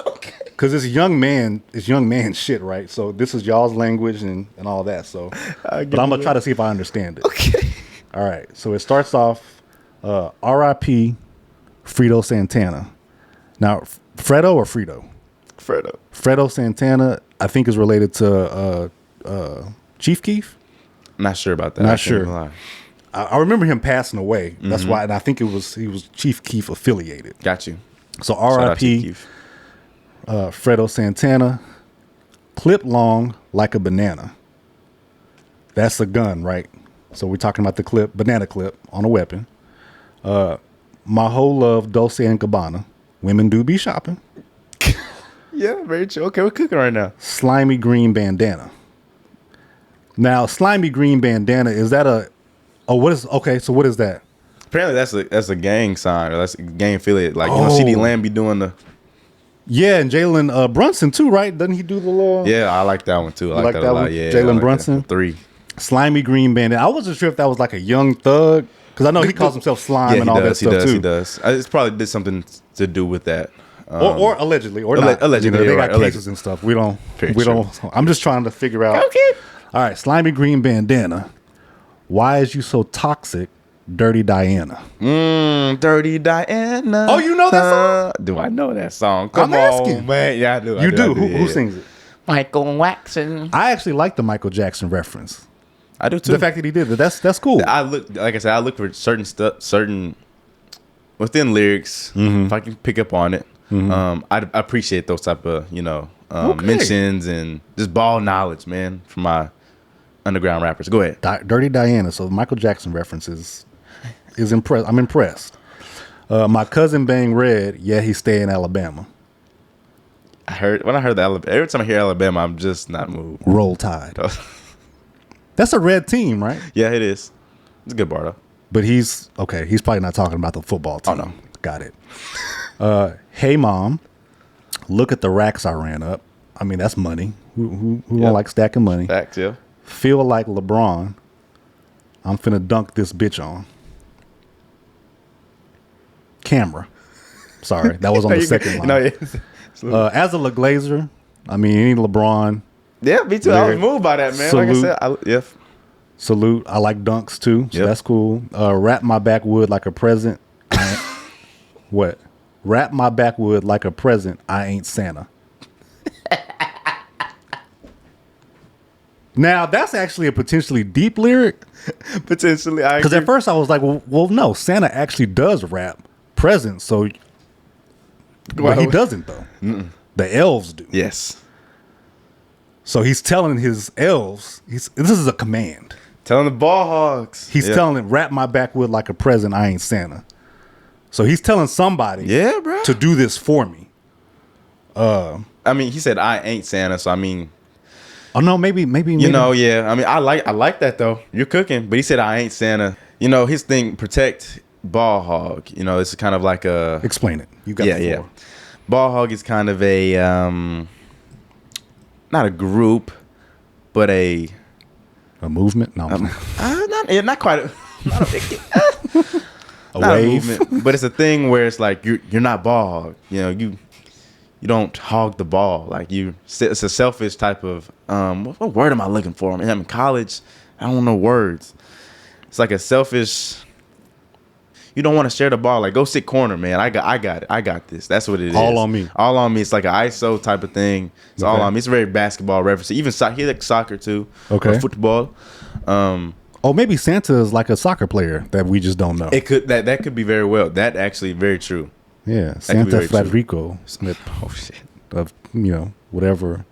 Okay. Because it's young man shit, right? So this is y'all's language and all that. So, but I'm gonna try to see if I understand it. Okay. All right. So it starts off, R.I.P. Fredo Santana. Now, Fredo or Frito? Fredo. Fredo Santana, I think, is related to Chief Keef. I'm not sure about that. Not I can't sure. even lie. I remember him passing away. That's why, and I think he was Chief Keef affiliated. Got you. So Shout out to R.I.P. Keith. Fredo Santana, clip long like a banana. That's a gun, right? So we're talking about the banana clip on a weapon. My whole love, Dolce and Gabbana. Women do be shopping. Yeah, very true. Okay, we're cooking right now. Slimy green bandana. Now, slimy green bandana, is that so what is that? Apparently, that's a gang sign or that's a gang affiliate. Like Oh. CD Lamb be doing the. Yeah, and Jalen Brunson too, right? Doesn't he do the little Yeah, I like that one too. I like that a lot. one? Yeah, Jalen I like that. Brunson? 3. slimy green bandana? I wasn't sure if that was like a young thug because I know he calls himself Slime and all that stuff too. He does. It's probably did something to do with that. Or allegedly, or not. allegedly, they you're got right, cases and stuff. We don't. Very we true. don't. I'm just trying to figure out. Okay. All right, slimy green bandana. Why is you so toxic, Dirty Diana? Dirty Diana. Oh, you know that song? Do I know that song? Come I'm on, asking. man. Yeah, I do. You do. I Who sings it? Michael Waxon. I actually like the Michael Jackson reference. I do too. The fact that he did it, that's cool. I look for certain stuff, certain within lyrics. Mm-hmm. If I can pick up on it, I appreciate those type of mentions and just ball knowledge, man, from my underground rappers. Go ahead. Dirty Diana. So the Michael Jackson reference is impressed. I'm impressed. My cousin bang red. Yeah, he stay in Alabama. When I heard the Alabama, every time I hear Alabama, I'm just not moved. Roll Tide. That's a red team, right? Yeah, it is. It's a good bar though. But he's probably not talking about the football team. Oh, no. Got it. Hey mom, look at the racks I ran up. I mean, that's money. Who don't like stacking money? Facts, yeah. Feel like LeBron. I'm finna dunk this bitch on. Camera. Sorry, that was on the second line. No, yeah. As a LaGlazer, I mean, any LeBron. Yeah, me too. I was moved by that, man. Salute. Like I said, Salute. I like dunks too, so that's cool. Wrap my backwood like a present. What? Wrap my backwood like a present. I ain't Santa. Now that's actually a potentially deep lyric. Potentially, Because at first I was like, well, no, Santa actually does rap presents, so well, he doesn't though. Mm-mm. The elves do. Yes. So he's telling his elves, this is a command. Telling the ball hogs. He's telling them, wrap my backwood like a present. I ain't Santa. So he's telling somebody, bro, to do this for me. I mean, he said I ain't Santa, so I mean, oh no, maybe you know, yeah. I mean, I like that though. You're cooking, but he said I ain't Santa. You know, his thing, protect ball hog. You know, it's kind of like a explain it. You got the floor. Yeah. Ball hog is kind of a not a group, but a movement. No, not quite. A wave, movement, but it's a thing where it's like you're not ball hog. You know, you don't hog the ball. Like it's a selfish type of what word am I looking for? I'm in college. I don't know words. It's like a selfish. You don't want to share the ball. Like, go sit corner, man. I got it. I got this. That's what it is. All on me. All on me. It's like an ISO type of thing. It's all on me. It's very basketball reference. Even he like soccer too. Okay. Or football. Maybe Santa is like a soccer player that we just don't know. It could that could be very well. That actually very true. Yeah, Santa Federico Smith. Oh shit. Of whatever.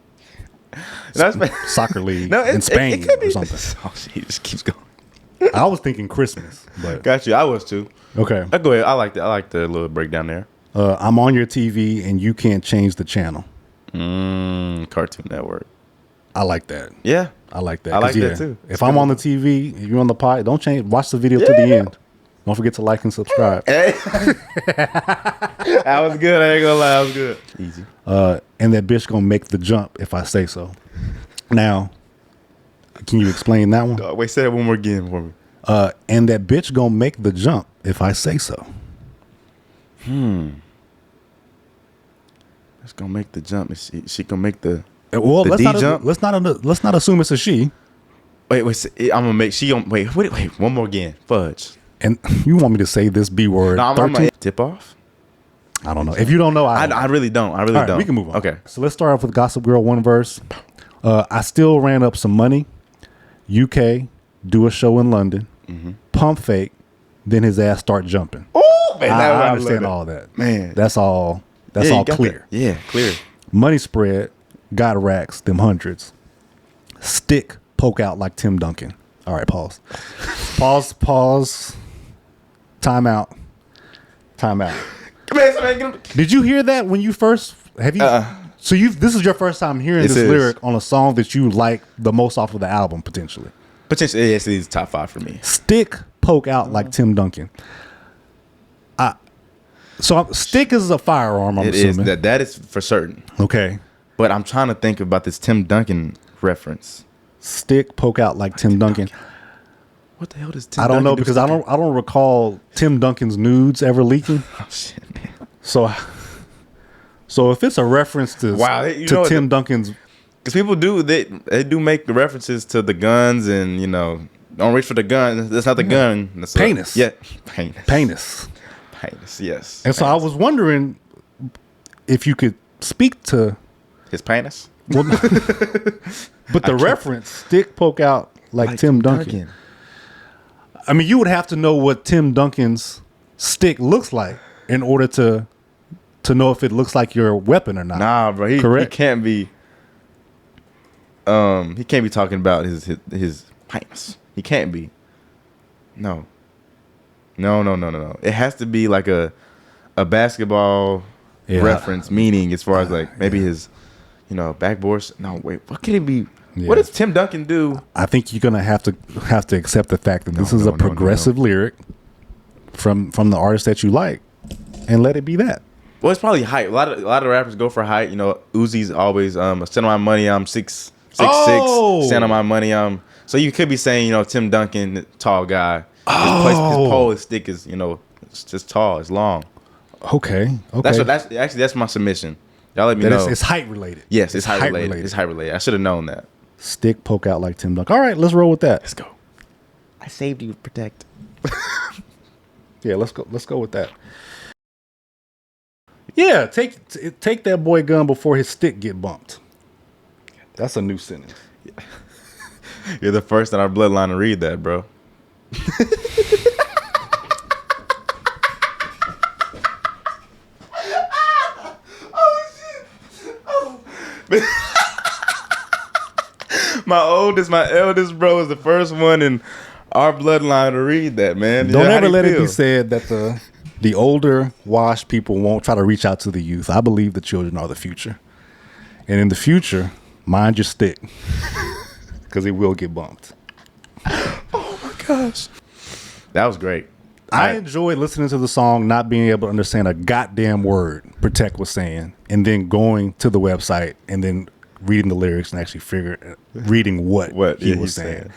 Soccer league in Spain or something. Oh shit, he just keeps going. I was thinking Christmas, but got you. I was too. Okay. Go ahead. I like that. I like the little breakdown there. I'm on your TV and you can't change the channel. Cartoon Network. I like that. Yeah. I like that. I like that too. If I'm on the TV, if you're on the pod, don't change. Watch the video to the end. Don't forget to like and subscribe. Hey. That was good. I ain't gonna lie. That was good. Easy. And that bitch gonna make the jump if I say so. Now, can you explain that one? Wait, say that one more again for me. And that bitch gonna make the jump if I say so. It's gonna make the jump. She gonna make the jump. Let's not assume it's a she. Wait. I'm gonna make. She gonna wait. One more again. Fudge. And you want me to say this B word? No, I'm gonna tip off. I don't know. If you don't know, I really don't. I really don't. We can move on. Okay. So let's start off with Gossip Girl one verse. I still ran up some money. UK, do a show in London. Mm-hmm. Pump fake. Then his ass start jumping. Oh man, I understand all that. Man, that's all. That's all clear. That. Yeah, clear. Money spread. Got racks. Them hundreds. Stick poke out like Tim Duncan. All right, pause. Pause. Time out. Did you hear that when you first have you? So this is your first time hearing this lyric on a song that you like the most off of the album potentially. Potentially, yes, it is top 5 for me. Stick poke out like Tim Duncan. Stick is a firearm. I'm assuming that is for certain. Okay, but I'm trying to think about this Tim Duncan reference. Stick poke out like Tim Duncan. What the hell does Tim? I don't Duncan know because I don't recall Tim Duncan's nudes ever leaking. Oh shit, man. So if it's a reference to Tim Duncan's, because people do they do make the references to the guns and don't reach for the gun. That's not the gun. That's penis. Penis. Yes. And so I was wondering if you could speak to his penis. Well, but the reference stick poke out like Tim Duncan. I mean, you would have to know what Tim Duncan's stick looks like in order to know if it looks like your weapon or not. Nah, bro. He can't be. He can't be talking about his penis. He can't be. No. No. It has to be like a basketball reference, meaning as far as like maybe his, backboards. No, wait, what could it be? Yeah. What does Tim Duncan do? I think you're gonna have to accept the fact that this is a progressive lyric from the artist that you like, and let it be that. Well, it's probably height. A lot of rappers go for height. Uzi's always stand on my money. I'm 6'6". Stand on my money. So you could be saying Tim Duncan, tall guy. His pole, his stick is it's just tall. It's long. Okay. That's my submission. Y'all let me know. It's height related. Yes, it's height related. It's height related. I should have known that. Stick poke out like Tim Duncan. All right, let's roll with that. Let's go. I saved you, protect. Yeah, let's go with that. Yeah, take that boy gun before his stick get bumped. That's a new sentence. You're the first in our bloodline to read that, bro. My eldest bro is the first one in our bloodline to read that, man. Don't ever let it be said that the older, washed people won't try to reach out to the youth. I believe the children are the future. And in the future, mind your stick. Because it will get bumped. Oh my gosh. That was great. I enjoyed listening to the song, not being able to understand a goddamn word Protect was saying, and then going to the website and then reading the lyrics and actually reading what he was saying.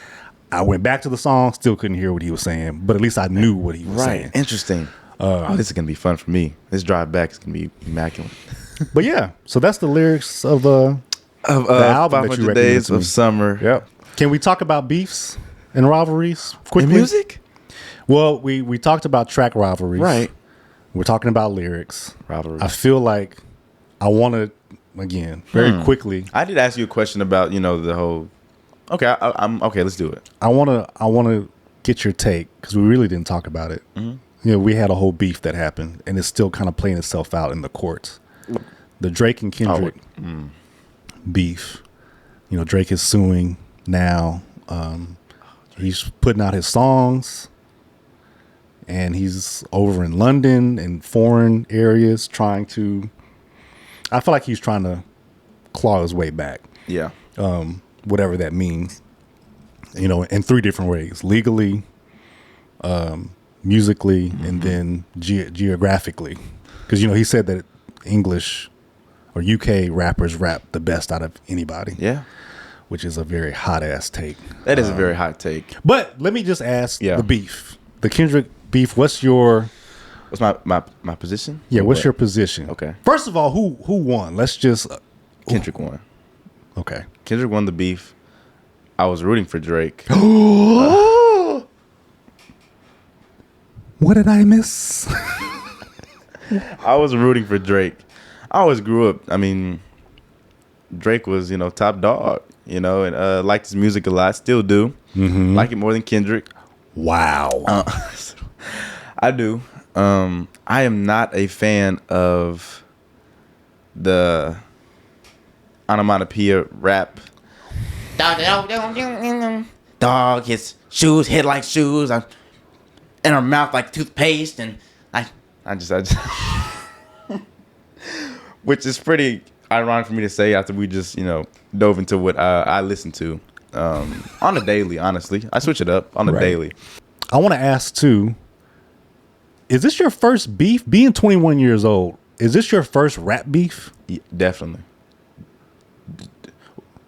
I went back to the song, still couldn't hear what he was saying, but at least I knew what he was saying. Interesting. This is going to be fun for me. This drive back is going to be immaculate. But yeah, so that's the lyrics of the album that you recommended Days to me. of Summer. Yep. Can we talk about beefs and rivalries quickly? In music? Well, we talked about track rivalries. Right. We're talking about lyrics. Rivalries. I feel like I want to, again, very quickly. I did ask you a question about, the whole. Okay, I'm okay. Let's do it. I want to get your take because we really didn't talk about it. Mm-hmm. We had a whole beef that happened, and it's still kind of playing itself out in the courts. The Drake and Kendrick beef. Drake is suing now. He's putting out his songs, and he's over in London and foreign areas trying to. I feel like he's trying to claw his way back. Yeah. Whatever that means, in three different ways: legally, musically, and then geographically. Because he said that English or UK rappers rap the best out of anybody. Yeah, which is a very hot ass take. That is a very hot take. But let me just ask the beef, the Kendrick beef. What's my position? Yeah, what's your position? Okay. First of all, who won? Let's just Kendrick won. Okay. Kendrick won the beef. I was rooting for Drake. What did I miss? I was rooting for Drake. I always grew up. Drake was, top dog, and liked his music a lot. Still do. Mm-hmm. Like it more than Kendrick. Wow. I do. I am not a fan of the onomatopoeia rap. Dog, his shoes hit like shoes, and her mouth like toothpaste, and I just which is pretty ironic for me to say after we just dove into what I listen to on a daily. Honestly, I switch it up on a daily. I want to ask too, is this your first beef? Being 21 years old, is this your first rap beef? Yeah, definitely.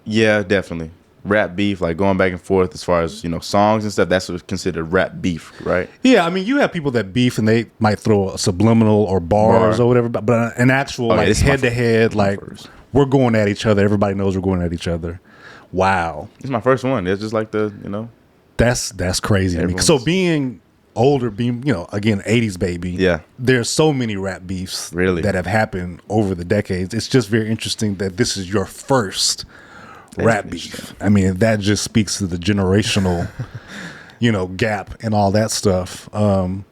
Yeah, definitely. Rap beef, like going back and forth as far as, songs and stuff, that's what's considered rap beef, right? Yeah, you have people that beef and they might throw a subliminal or bars or whatever, but an actual head-to-head, we're going at each other. Everybody knows we're going at each other. Wow. It's my first one. It's just like That's crazy to me. So being older, again, 80s baby. Yeah. There's so many rap beefs that have happened over the decades. It's just very interesting that this is your first rap beef. That just speaks to the generational, gap and all that stuff. So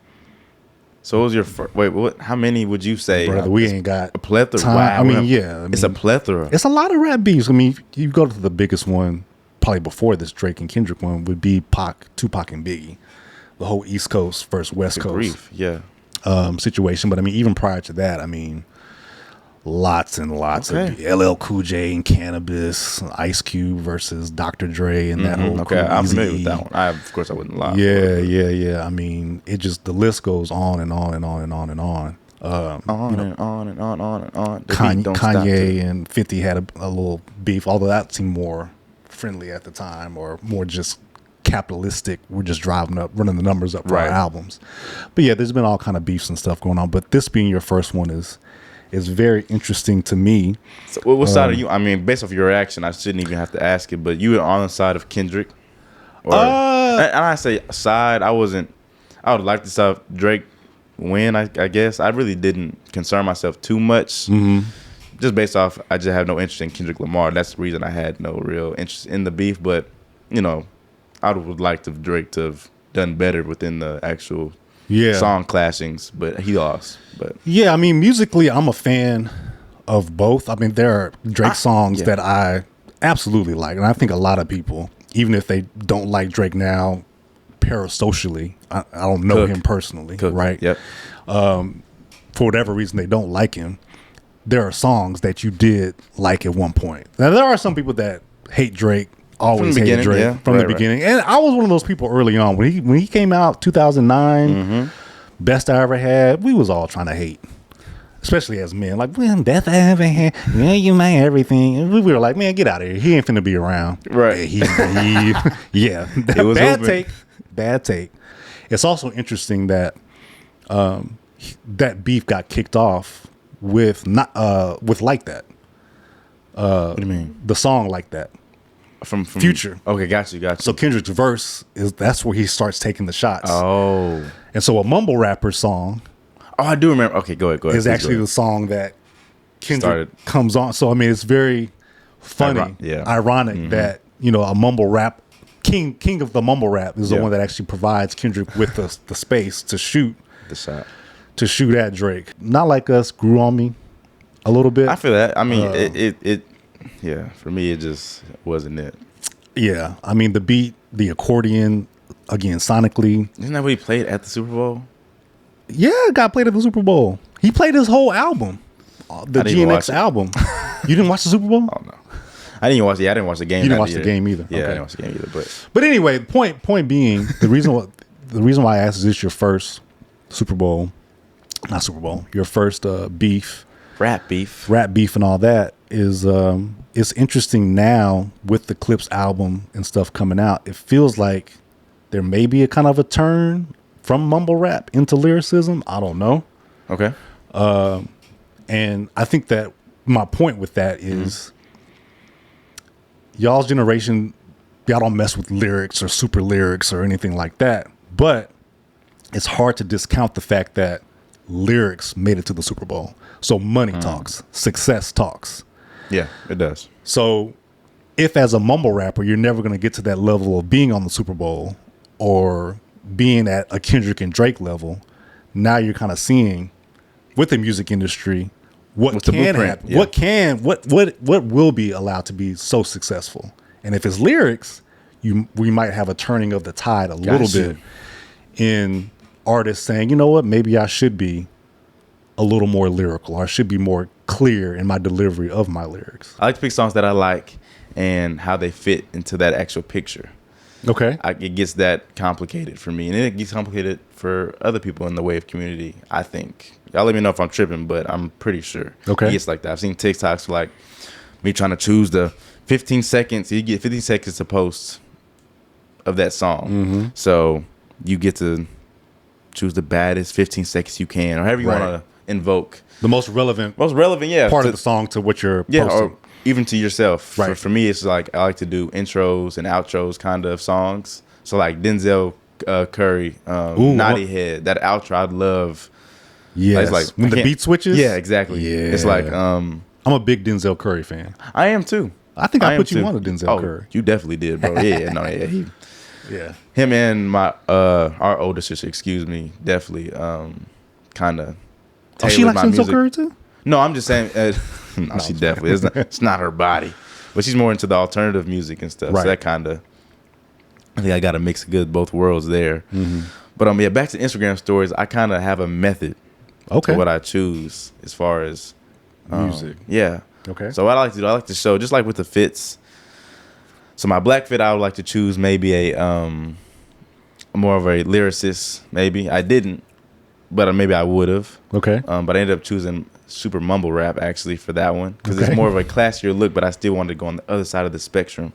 what was your first, what? How many would you say? Brother, we ain't got a plethora. Time. Wow. It's a plethora. It's a lot of rap beefs. You go to the biggest one, probably before this Drake and Kendrick one, would be Tupac and Biggie. the whole East Coast versus West Good Coast grief. Yeah. situation. But I mean, even prior to that, I mean, lots and lots of LL Cool J and Cannabis, Ice Cube versus Dr. Dre, and that whole Okay, Cool I'm Easy familiar with E. that one. Of course, I wouldn't lie. Yeah. I mean, it just, the list goes on and on and on and on and on. On and on and on. The beat don't stop Kanye till- and 50 had a little beef, although that seemed more friendly at the time, or more just capitalistic. We're just running the numbers up for our albums. But yeah, there's been all kind of beefs and stuff going on. But this being your first one is very interesting to me. So what side are you? I mean, based off your reaction, I shouldn't even have to ask it. But you were on the side of Kendrick, or and I say side. I wasn't. I would like to see Drake win. I guess I really didn't concern myself too much. Just based off, I just have no interest in Kendrick Lamar. That's the reason I had no real interest in the beef. But you know, I would like to Drake to have done better within the actual song clashings, but he lost. But yeah, I mean, musically, I'm a fan of both. I mean, there are Drake songs that I absolutely like, and I think a lot of people, even if they don't like Drake now, parasocially, I don't know him personally, right? Yep. For whatever reason, they don't like him. There are songs that you did like at one point. Now, there are some people that hate Drake. Always hated Drake from the beginning, and I was one of those people early on when he came out 2009. Best I ever had. We was all trying to hate, especially as men. Like, well, best I ever had. Yeah, you my everything. And we were like, man, get out of here. He ain't finna be around. Right. Yeah. Bad take. It's also interesting that that beef got kicked off with Like That. What do you mean? The song Like That. From Future. Okay, got you. So Kendrick's verse that's where he starts taking the shots. Oh. And so a mumble rapper song I do remember. Okay, go ahead. is actually the song that Kendrick comes on. So I mean, it's very funny, ironic that, you know, a mumble rap king of the mumble rap is the one that actually provides Kendrick with the space to shoot the shot, to shoot at Drake. Not Like Us grew on me a little bit. I feel that. I mean, it yeah, for me, it just wasn't it. Yeah, I mean, the beat, the accordion, again, sonically. Isn't that what he played at the Super Bowl? Yeah, it got played at the Super Bowl. He played his whole album, the GNX album. You didn't watch the Super Bowl? Oh no, I didn't even watch. I didn't watch the game. You didn't watch the game either. Yeah, okay. I didn't watch the game either. But anyway, point being, the reason why I asked, is this your first Super Bowl? Not Super Bowl. Your first beef, rap beef, and all that is it's interesting now with the Clipse album and stuff coming out. It feels like there may be a kind of a turn from mumble rap into lyricism. I don't know. Okay. And I think that my point with that is y'all's generation, y'all don't mess with lyrics or super lyrics or anything like that. But it's hard to discount the fact that lyrics made it to the Super Bowl. So money talks, success talks. Yeah, it does. So if as a mumble rapper, you're never going to get to that level of being on the Super Bowl or being at a Kendrick and Drake level, now you're kind of seeing with the music industry what can happen, what will be allowed to be so successful. And if it's lyrics, we might have a turning of the tide a little bit in artists saying, you know what, maybe I should be a little more lyrical, or I should be more clear in my delivery of my lyrics. I like to pick songs that I like and how they fit into that actual picture. Okay. It gets that complicated for me, and it gets complicated for other people in the wave community, I think. Y'all let me know if I'm tripping, but I'm pretty sure. Okay. It gets like that. I've seen TikToks like me trying to choose the 15 seconds. You get 15 seconds to post of that song. So you get to choose the baddest 15 seconds you can, or however you want to invoke. The most relevant part of the song to what you're posting. Or even to yourself. Right. For me, it's like I like to do intros and outros kind of songs. So like Denzel Curry, Naughty Head, that outro I love. Yes. Like, when the beat switches? Yeah, exactly. Yeah. It's like I'm a big Denzel Curry fan. I am too. I think I put you on to Denzel Curry. You definitely did, bro. Yeah, yeah. Him and my our older sister, definitely kind of. Oh, she likes Denzel Curry too? No, I'm just saying. No, she definitely is. It's not her body, but she's more into the alternative music and stuff. Right. So that kind of. I think I got a mix of both worlds there. But yeah, back to Instagram stories. I kind of have a method Okay. to what I choose as far as Music. Yeah. Okay. So what I like to do, I like to show just like with the fits. So my black fit, I would like to choose maybe a more of a lyricist. Maybe I didn't, but maybe I would have. Okay. But I ended up choosing super mumble rap actually for that one because Okay. it's more of a classier look. But I still wanted to go on the other side of the spectrum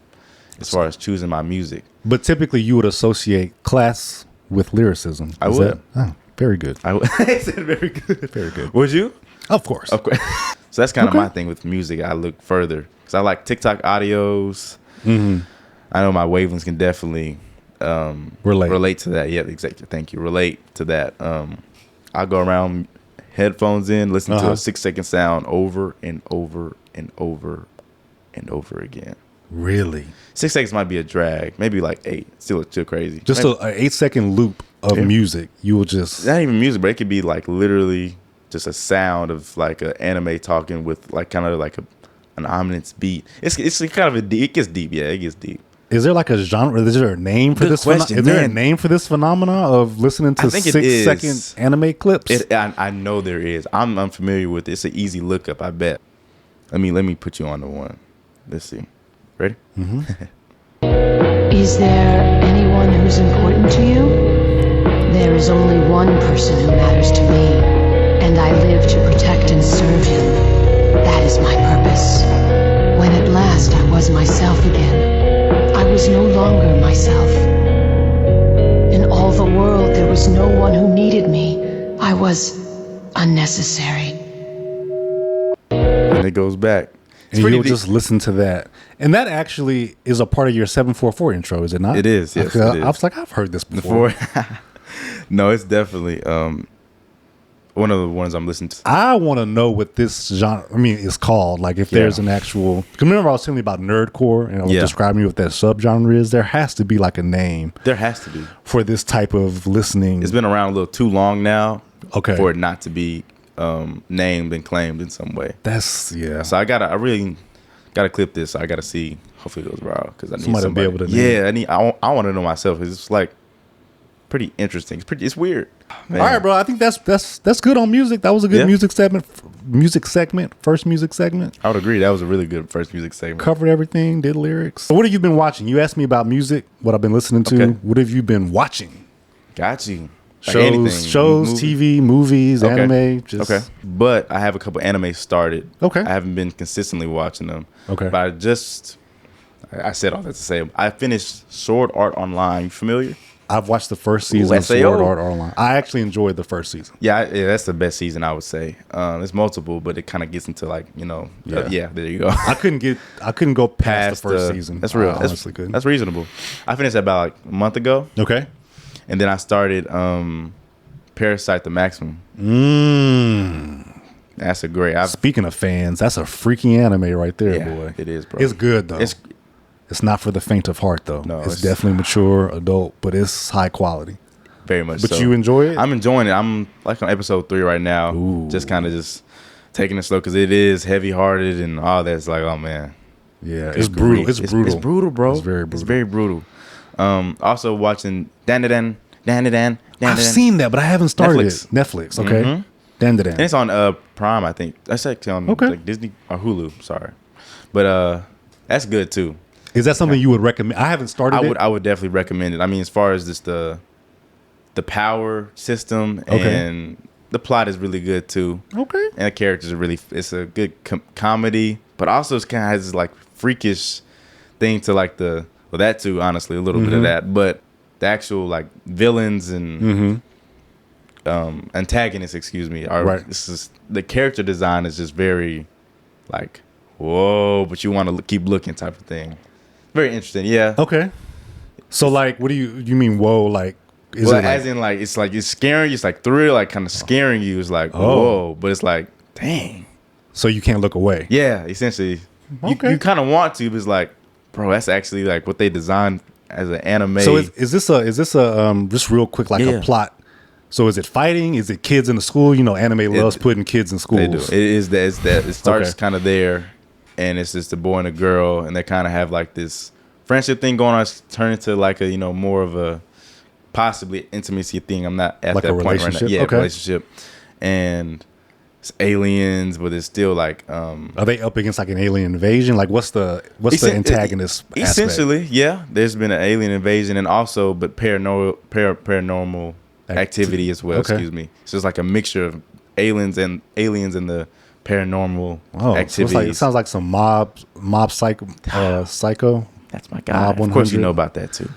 as far as choosing my music. But typically, you would associate class with lyricism. I Is would. that- very good. I said very good. Very good. Would you? Of course. Of course. So that's kind of Okay. my thing with music. I look further because I like TikTok audios. Mm-hmm. I know my Wavlings can definitely relate to that. Yeah, exactly. Thank you. Relate to that. I go around, headphones in, listen to a 6-second sound over and over and over and over again. Really? 6 seconds might be a drag. Maybe like 8. Still crazy. Just Maybe, an 8-second loop of music. You will just. not even music, but it could be like literally just a sound of like an anime talking with like kind of like an ominous beat. It's kind of it gets deep. Yeah, it gets deep. Is there like a genre? Is there a name for Good this? question, Is there a man. name for this phenomena of listening to I think it is. 6-second anime clips? I know there is. I'm unfamiliar with it. It's an easy lookup, I bet. Let me put you on the one. Let's see. Ready? Is there anyone who's important to you? There is only one person who matters to me, and I live to protect and serve him. That is my purpose. When at last I was myself again, I was no longer myself. In all the world, there was no one who needed me. I was unnecessary. And it goes back. It's and pretty you'll deep. just listen to that. And that actually is a part of your 744 intro, is it not? It is, yes, Okay, it is. I was like, I've heard this before. No, it's definitely one of the ones I'm listening to. I want to know what this genre, is called. Like, if there's an actual. Because remember, I was telling you about nerdcore, and I was describing what that subgenre is. There has to be like a name There has to be. for this type of listening. It's been around a little too long now. Okay. For it not to be named and claimed in some way. That's So I really gotta clip this. I gotta see. Hopefully it goes viral because I need Somebody to be able to name. I want to know myself. It's like pretty interesting. It's weird. Man. All right, bro. I think that's good on music. That was a good music segment. First music segment. I would agree. That was a really good first music segment. Covered everything. Did lyrics. So what have you been watching? You asked me about music. What I've been listening to. Okay. What have you been watching? Got you. Like anything. Shows, Movie. TV, movies, Okay. anime. Just Okay. But I have a couple anime started. Okay. I haven't been consistently watching them. Okay. But I said all that to say I finished Sword Art Online. You familiar? I've watched the first season of SAO. Sword Art Online. I actually enjoyed the first season. Yeah, that's the best season I would say. It's multiple, but it kind of gets into like there you go. I couldn't go past the first season. That's real. I honestly couldn't. That's reasonable. I finished that about like a month ago, Okay. and then I started Parasyte the Maximum. That's a great. Speaking of fans, that's a freaky anime right there, Yeah, boy. it is, bro. It's good though. It's not for the faint of heart though. No, it's it's- definitely mature, adult, but it's high quality. very much. But so. you enjoy it? I'm enjoying it. I'm like on episode 3 right now. Just kind of just taking it slow because it is heavy hearted and all that. It's like, oh man, Yeah, it's brutal. It's brutal. It's brutal, bro. It's very brutal. It's very brutal. Also watching Dandadan. I've seen that, but I haven't started Netflix. it. Netflix, okay. Mhm. Dandadan. And it's on Prime, I think. That's actually on like Disney or Hulu. Sorry, but that's good too. Is that something you would recommend? I haven't started it. I would definitely recommend it. I mean, as far as just the power system and the plot is really good too. Okay. And the characters are really. It's a good comedy, but also it's kind of has this like freakish thing to like that too. Honestly, a little bit of that, but the actual like villains and antagonists, excuse me, are Right. this is the character design is just very like whoa, but you want to keep looking type of thing. Very interesting, yeah. Okay. So like, what do you mean? Whoa, like is Well, it like, as in like it's scaring you, it's like thrill, like kind of scaring you. It's like whoa, but it's like dang, so you can't look away? yeah. Essentially, Okay. you kind of want to, but it's like, bro, that's actually like what they designed as an anime. So is this a just real quick like Yeah. a plot? So is it fighting? Is it kids in the school? You know, anime loves putting kids in schools. They do. It is that. It's that. It starts Okay. kind of there, and it's just a boy and a girl, and they kind of have like this friendship thing going on. It's turned into like a more of a possibly intimacy thing. I'm not at Like that a point right now. relationship? Yeah, Okay. relationship. And it's aliens, but it's still like Are they up against like an alien invasion? Like what's the antagonist aspect? Essentially, yeah. There's been an alien invasion and also but paranormal activity as well, Okay. excuse me. So it's like a mixture of aliens and the paranormal Oh, so activities. it sounds like some mob psycho. That's my guy. Mob Of course you 100. know about that too.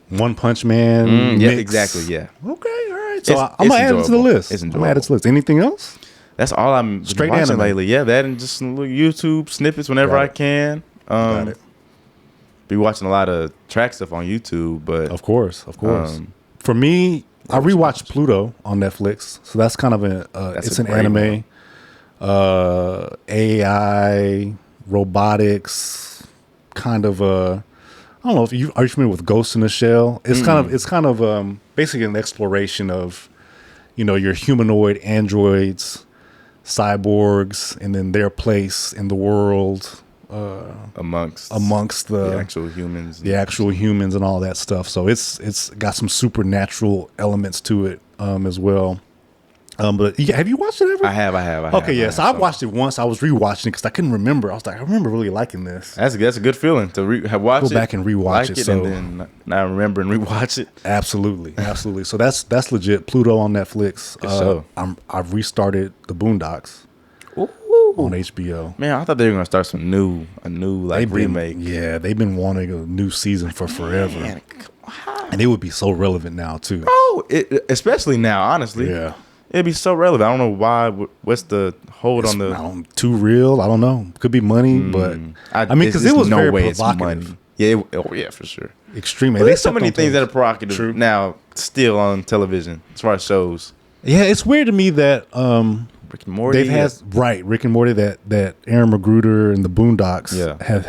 One Punch Man. Yeah, mix. exactly, yeah. Okay, all right. So It's- I'm gonna it's add it to the enjoyable. list. It's I'm gonna add it to the enjoyable. list. Anything else? That's all I'm Straight watching anime. lately. Yeah, that and just some little YouTube snippets whenever Got I it. can. Got it. Be watching a lot of track stuff on YouTube, but Of course. For me, I rewatched Pluto on Netflix, so that's kind of it's a an great anime, AI, robotics, kind of I don't know if you are you familiar with Ghost in the Shell. It's kind of basically an exploration of your humanoid androids, cyborgs, and then their place in the world amongst the actual humans. the actual humans and all that stuff. So it's got some supernatural elements to it as well. But have you watched it ever? I have. Okay, yeah. So I watched it once. I was rewatching it because I couldn't remember. I was like, I remember really liking this. That's a good feeling to watch Go it. back and rewatch like it, it, so- and then now remember and rewatch it. Absolutely. So that's legit. Pluto on Netflix. show. I've restarted the Boondocks on HBO. Man, I thought they were gonna start a new like remake. They've been wanting a new season for forever, and it would be so relevant now too. Oh, especially now, honestly. Yeah. It'd be so relevant. I don't know why. What's the hold on the? Too real. I don't know. Could be money, but I mean, because it was very provocative. Yeah, yeah, for sure. Extremely. But there's so many things that are provocative True. now, still on television as far as shows. Yeah, it's weird to me that Rick and Morty. they've had Rick and Morty that Aaron Magruder and the Boondocks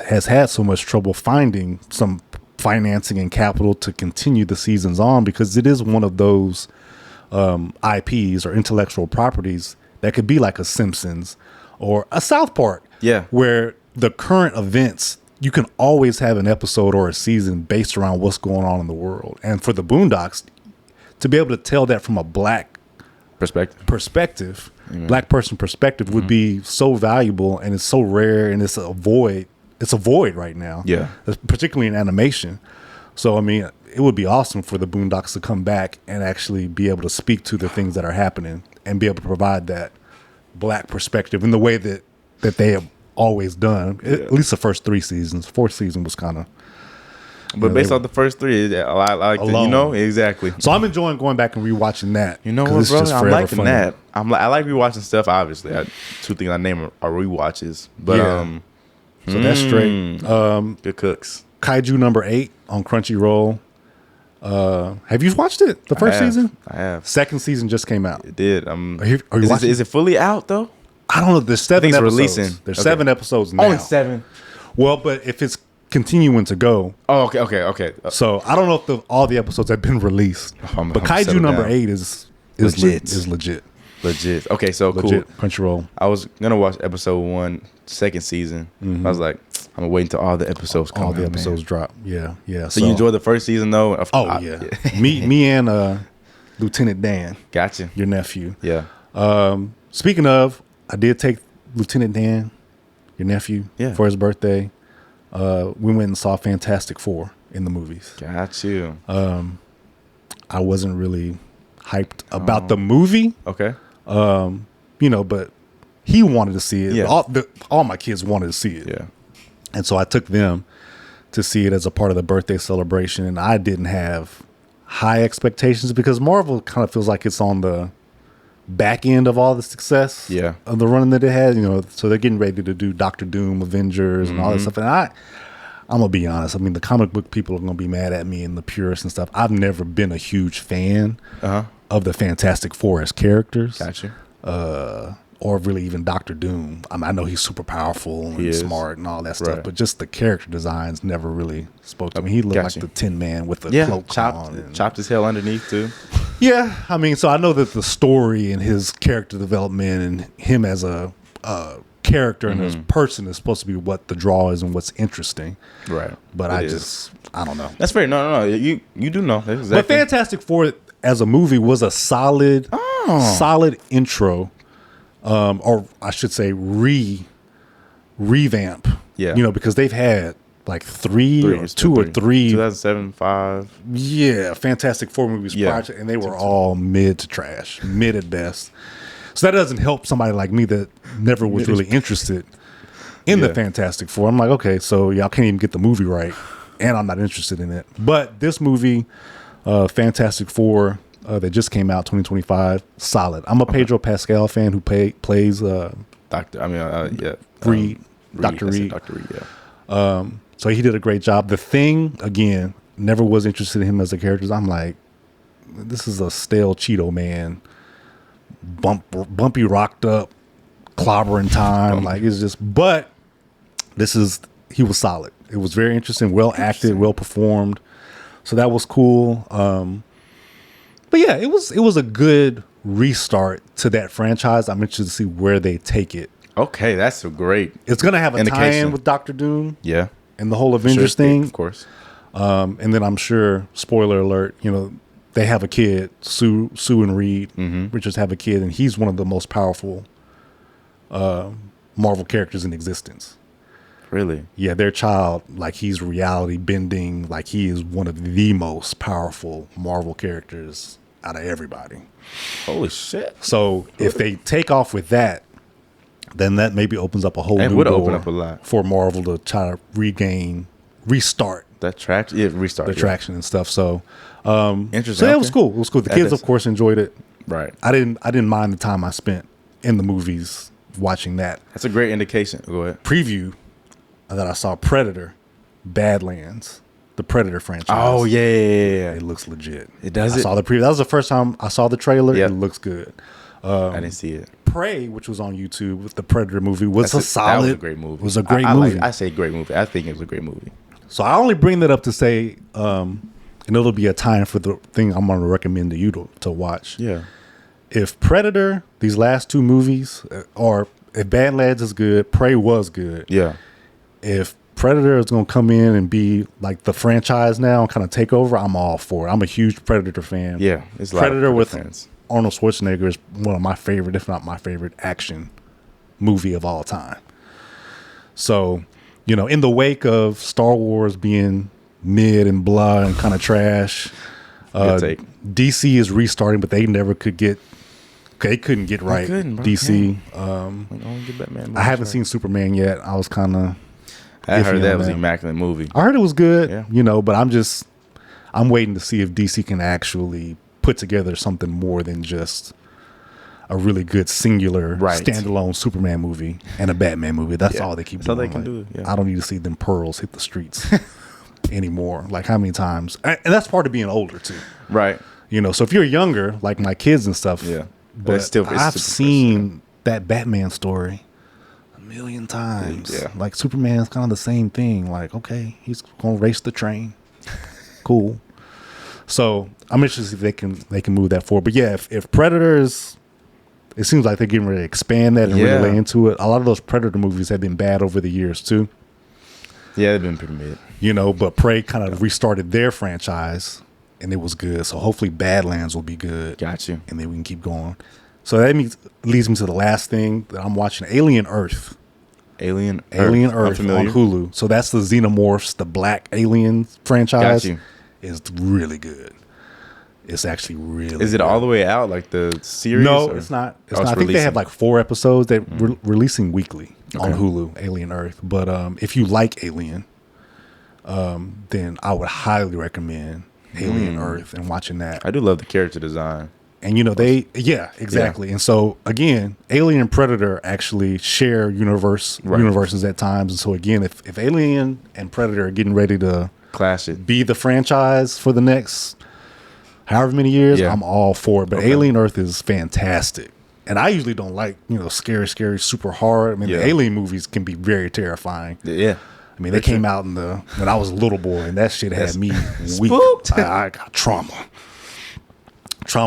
has had so much trouble finding some financing and capital to continue the seasons on, because it is one of those IPs or intellectual properties that could be like a Simpsons or a South Park. Yeah. Where the current events, you can always have an episode or a season based around what's going on in the world. And for the Boondocks, to be able to tell that from a black perspective, black person perspective would be so valuable, and it's so rare, and it's a void right now. Yeah. Particularly in animation. So I mean, it would be awesome for the Boondocks to come back and actually be able to speak to the things that are happening and be able to provide that black perspective in the way that they have always done. At least the first 3 seasons. 4th season was kind of. But based off the first 3, I like the, exactly. So I'm enjoying going back and rewatching that. You know 'cause what, it's bro? just I'm forever liking funny. that. I like rewatching stuff. Obviously, 2 things I name are rewatches. But Yeah. So that's straight. good cooks. Kaiju number 8 on Crunchyroll. Have you watched it? The first season? I have. 2nd season just came out. It did. Are you watching? Is it fully out though? I don't know. There's 7 think it's episodes. releasing. There's Okay. 7 episodes now. Only 7. Well, but if it's continuing to go, Oh, okay. so I don't know if all the episodes have been released. I'm But settle Kaiju number down. 8 is legit. Legit. Okay, so cool. Legit. Crunchyroll. I was gonna watch episode 1, 2nd season. I was like, I'm gonna wait until all the episodes come All out. the episodes drop. Yeah. So you enjoyed the first season though? Oh yeah. me and Lieutenant Dan, Gotcha. your nephew. Yeah. Speaking of, I did take Lieutenant Dan, your nephew, Yeah. for his birthday. We went and saw Fantastic Four in the movies. Got you. I wasn't really hyped about the movie, Okay. but he wanted to see it. Yeah. All my kids wanted to see it. Yeah. And so I took them to see it as a part of the birthday celebration. And I didn't have high expectations because Marvel kind of feels like it's on the back end of all the success of the run that it had. So they're getting ready to do Doctor Doom, Avengers, and all that stuff. And I'm going to be honest. I mean, the comic book people are going to be mad at me and the purists and stuff. I've never been a huge fan of the Fantastic Four as characters. Gotcha. Or really even Doctor Doom. I mean, I know he's super powerful and smart and all that stuff, Right. but just the character designs never really spoke to me. He looked Gotcha. like the Tin Man with the cloak on. Chopped his tail underneath too. Yeah, I mean, so I know that the story and his character development and him as a character and his person is supposed to be what the draw is and what's interesting. Right. But I don't know. That's fair. No. You do know. That's exactly. But Fantastic Four as a movie was a solid intro, or I should say revamp. Yeah. You know, because they've had like two or three 2007, 5. Yeah, Fantastic Four movies prior to, and they were all mid to trash, mid at best. So that doesn't help somebody like me that never was really interested in the Fantastic Four. I'm like, okay, so y'all can't even get the movie right, and I'm not interested in it. But this movie, Fantastic Four, that just came out 2025, solid. I'm a Pedro Pascal fan who plays Dr. Reed. Dr. Reed. Dr. Reed, yeah. So he did a great job. The Thing, again, never was interested in him as a character. I'm like, this is a stale Cheeto man, bumpy, rocked up, clobbering time. Like, it's just, but he was solid. It was very interesting, well acted, well performed. So that was cool. But yeah, it was a good restart to that franchise. I'm interested to see where they take it. Okay, that's a great. It's going to have a indication. tie-in with Doctor Doom. Yeah. And the whole Avengers thing. Of course. And then I'm sure, spoiler alert, you know, they have a kid, Sue and Reed. Richards have a kid, and he's one of the most powerful Marvel characters in existence. Really? Yeah, their child, like, he's reality bending. Like, he is one of the most powerful Marvel characters out of everybody. Holy shit. So if they take off with that, then that maybe opens up a whole new door open up a lot for Marvel to try to restart that traction. Yeah, restart the traction and stuff. So, interesting. So it was cool. It was cool. The kids, of course, enjoyed it. Right. I didn't mind the time I spent in the movies watching that. That's a great indication. Go ahead. Preview that I saw Predator, Badlands, the Predator franchise. Oh yeah. It looks legit. It does. I saw the preview. That was the first time I saw the trailer. It looks good. I didn't see it. Prey, which was on YouTube with the Predator movie, was solid. That was a great movie. It was a great movie. I say great movie. I think it was a great movie. So I only bring that up to say, and it'll be a time for the thing I'm going to recommend to you to watch. Yeah. If Predator, these last two movies, or if Badlands is good, Prey was good. Yeah. If Predator is going to come in and be like the franchise now and kind of take over, I'm all for it. I'm a huge Predator fan. Yeah. It's Predator with fans. Arnold Schwarzenegger is one of my favorite, if not my favorite, action movie of all time. So, you know, in the wake of Star Wars being mid and blah and kind of trash, DC is restarting, but they couldn't get right. DC. I haven't seen Superman yet. I was kind of. I heard that was an immaculate movie. I heard it was good, you know, but I'm waiting to see if DC can actually put together something more than just a really good singular standalone Superman movie and a Batman movie. That's all they keep doing. That's all they can do. Yeah. I don't need to see them pearls hit the streets anymore. Like, how many times? And that's part of being older too. Right. You know, so if you're younger, like my kids and stuff, but I've seen that Batman story a million times. Yeah. Like, Superman's kind of the same thing. Like, okay, he's gonna race the train. Cool. So I'm interested if they can move that forward. But yeah, if Predators, it seems like they're getting ready to expand that and really lay into it. A lot of those Predator movies have been bad over the years too. Yeah, they've been pretty mid. You know, but Prey kind of restarted their franchise and it was good. So hopefully Badlands will be good. Got you. And then we can keep going. So that leads me to the last thing that I'm watching, Alien Earth. Alien Earth on Hulu. So that's the Xenomorphs, the Black Alien franchise. Got you. Is really good. It's actually really Is it good. All the way out, like the series? No, it's not. It's not. I think they have like 4 episodes. They're releasing weekly on Hulu, Alien Earth. But if you like Alien, then I would highly recommend Alien Earth and watching that. I do love the character design. And, you know, exactly. And so, again, Alien and Predator actually share universes at times. And so, again, if Alien and Predator are getting ready to clash it, be the franchise for the next however many years, I'm all for it. But Alien Earth is fantastic. And I usually don't like, you know, scary, super horror. I mean, the Alien movies can be very terrifying. Yeah. I mean, they came out when I was a little boy, and that shit had me weak. I got trauma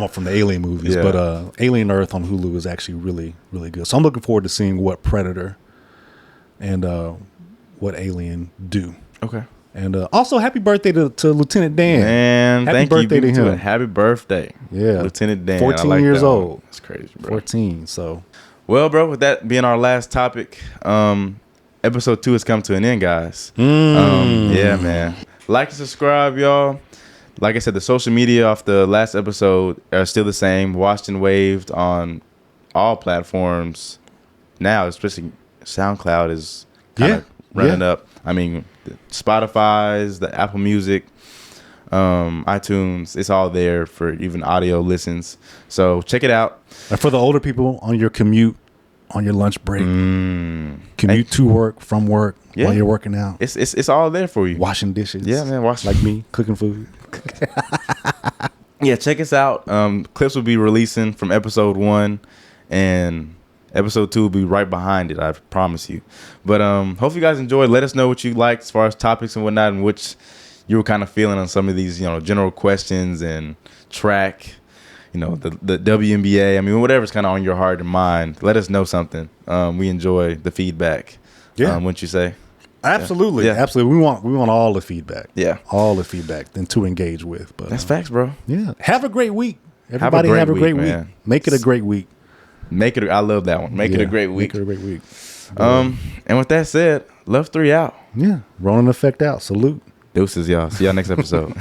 from the Alien movies. But Alien Earth on Hulu is actually really, really good. So I'm looking forward to seeing what Predator and what Alien do. Okay. And also, happy birthday to Lieutenant Dan. Man, happy thank birthday you. to Beat me him. it. Happy birthday. Yeah. Lieutenant Dan. 14 I like years that one. old. That's crazy, bro. 14. So, well, bro, with that being our last topic, episode 2 has come to an end, guys. Yeah, man. Like and subscribe, y'all. Like I said, the social media off the last episode are still the same. Watched and waved on all platforms now, especially SoundCloud is kind of running up. I mean, the Spotify's, the Apple Music, iTunes, it's all there for even audio listens. So check it out. and for the older people on your commute, on your lunch break, commute to work, from work, while you're working out, It's all there for you. washing dishes. Yeah, man. Like me, cooking food. Yeah, check us out. Clips will be releasing from episode 1, and episode 2 will be right behind it. I promise you. But hope you guys enjoyed. Let us know what you liked as far as topics and whatnot, and which you were kind of feeling on some of these, general questions and track. The WNBA. I mean, whatever's kind of on your heart and mind. Let us know something. We enjoy the feedback. Yeah. Wouldn't you say? Absolutely, Yeah. absolutely. We want all the feedback. Yeah. all the feedback, then to engage with. But That's facts, bro. yeah, have a great week. Everybody have a great week. man. Make it a great week. I love that one. Make it a great week. Make it a great week. And with that said, Love 3 out. Yeah, Ronan effect out. Salute. Deuces, y'all. See y'all next episode.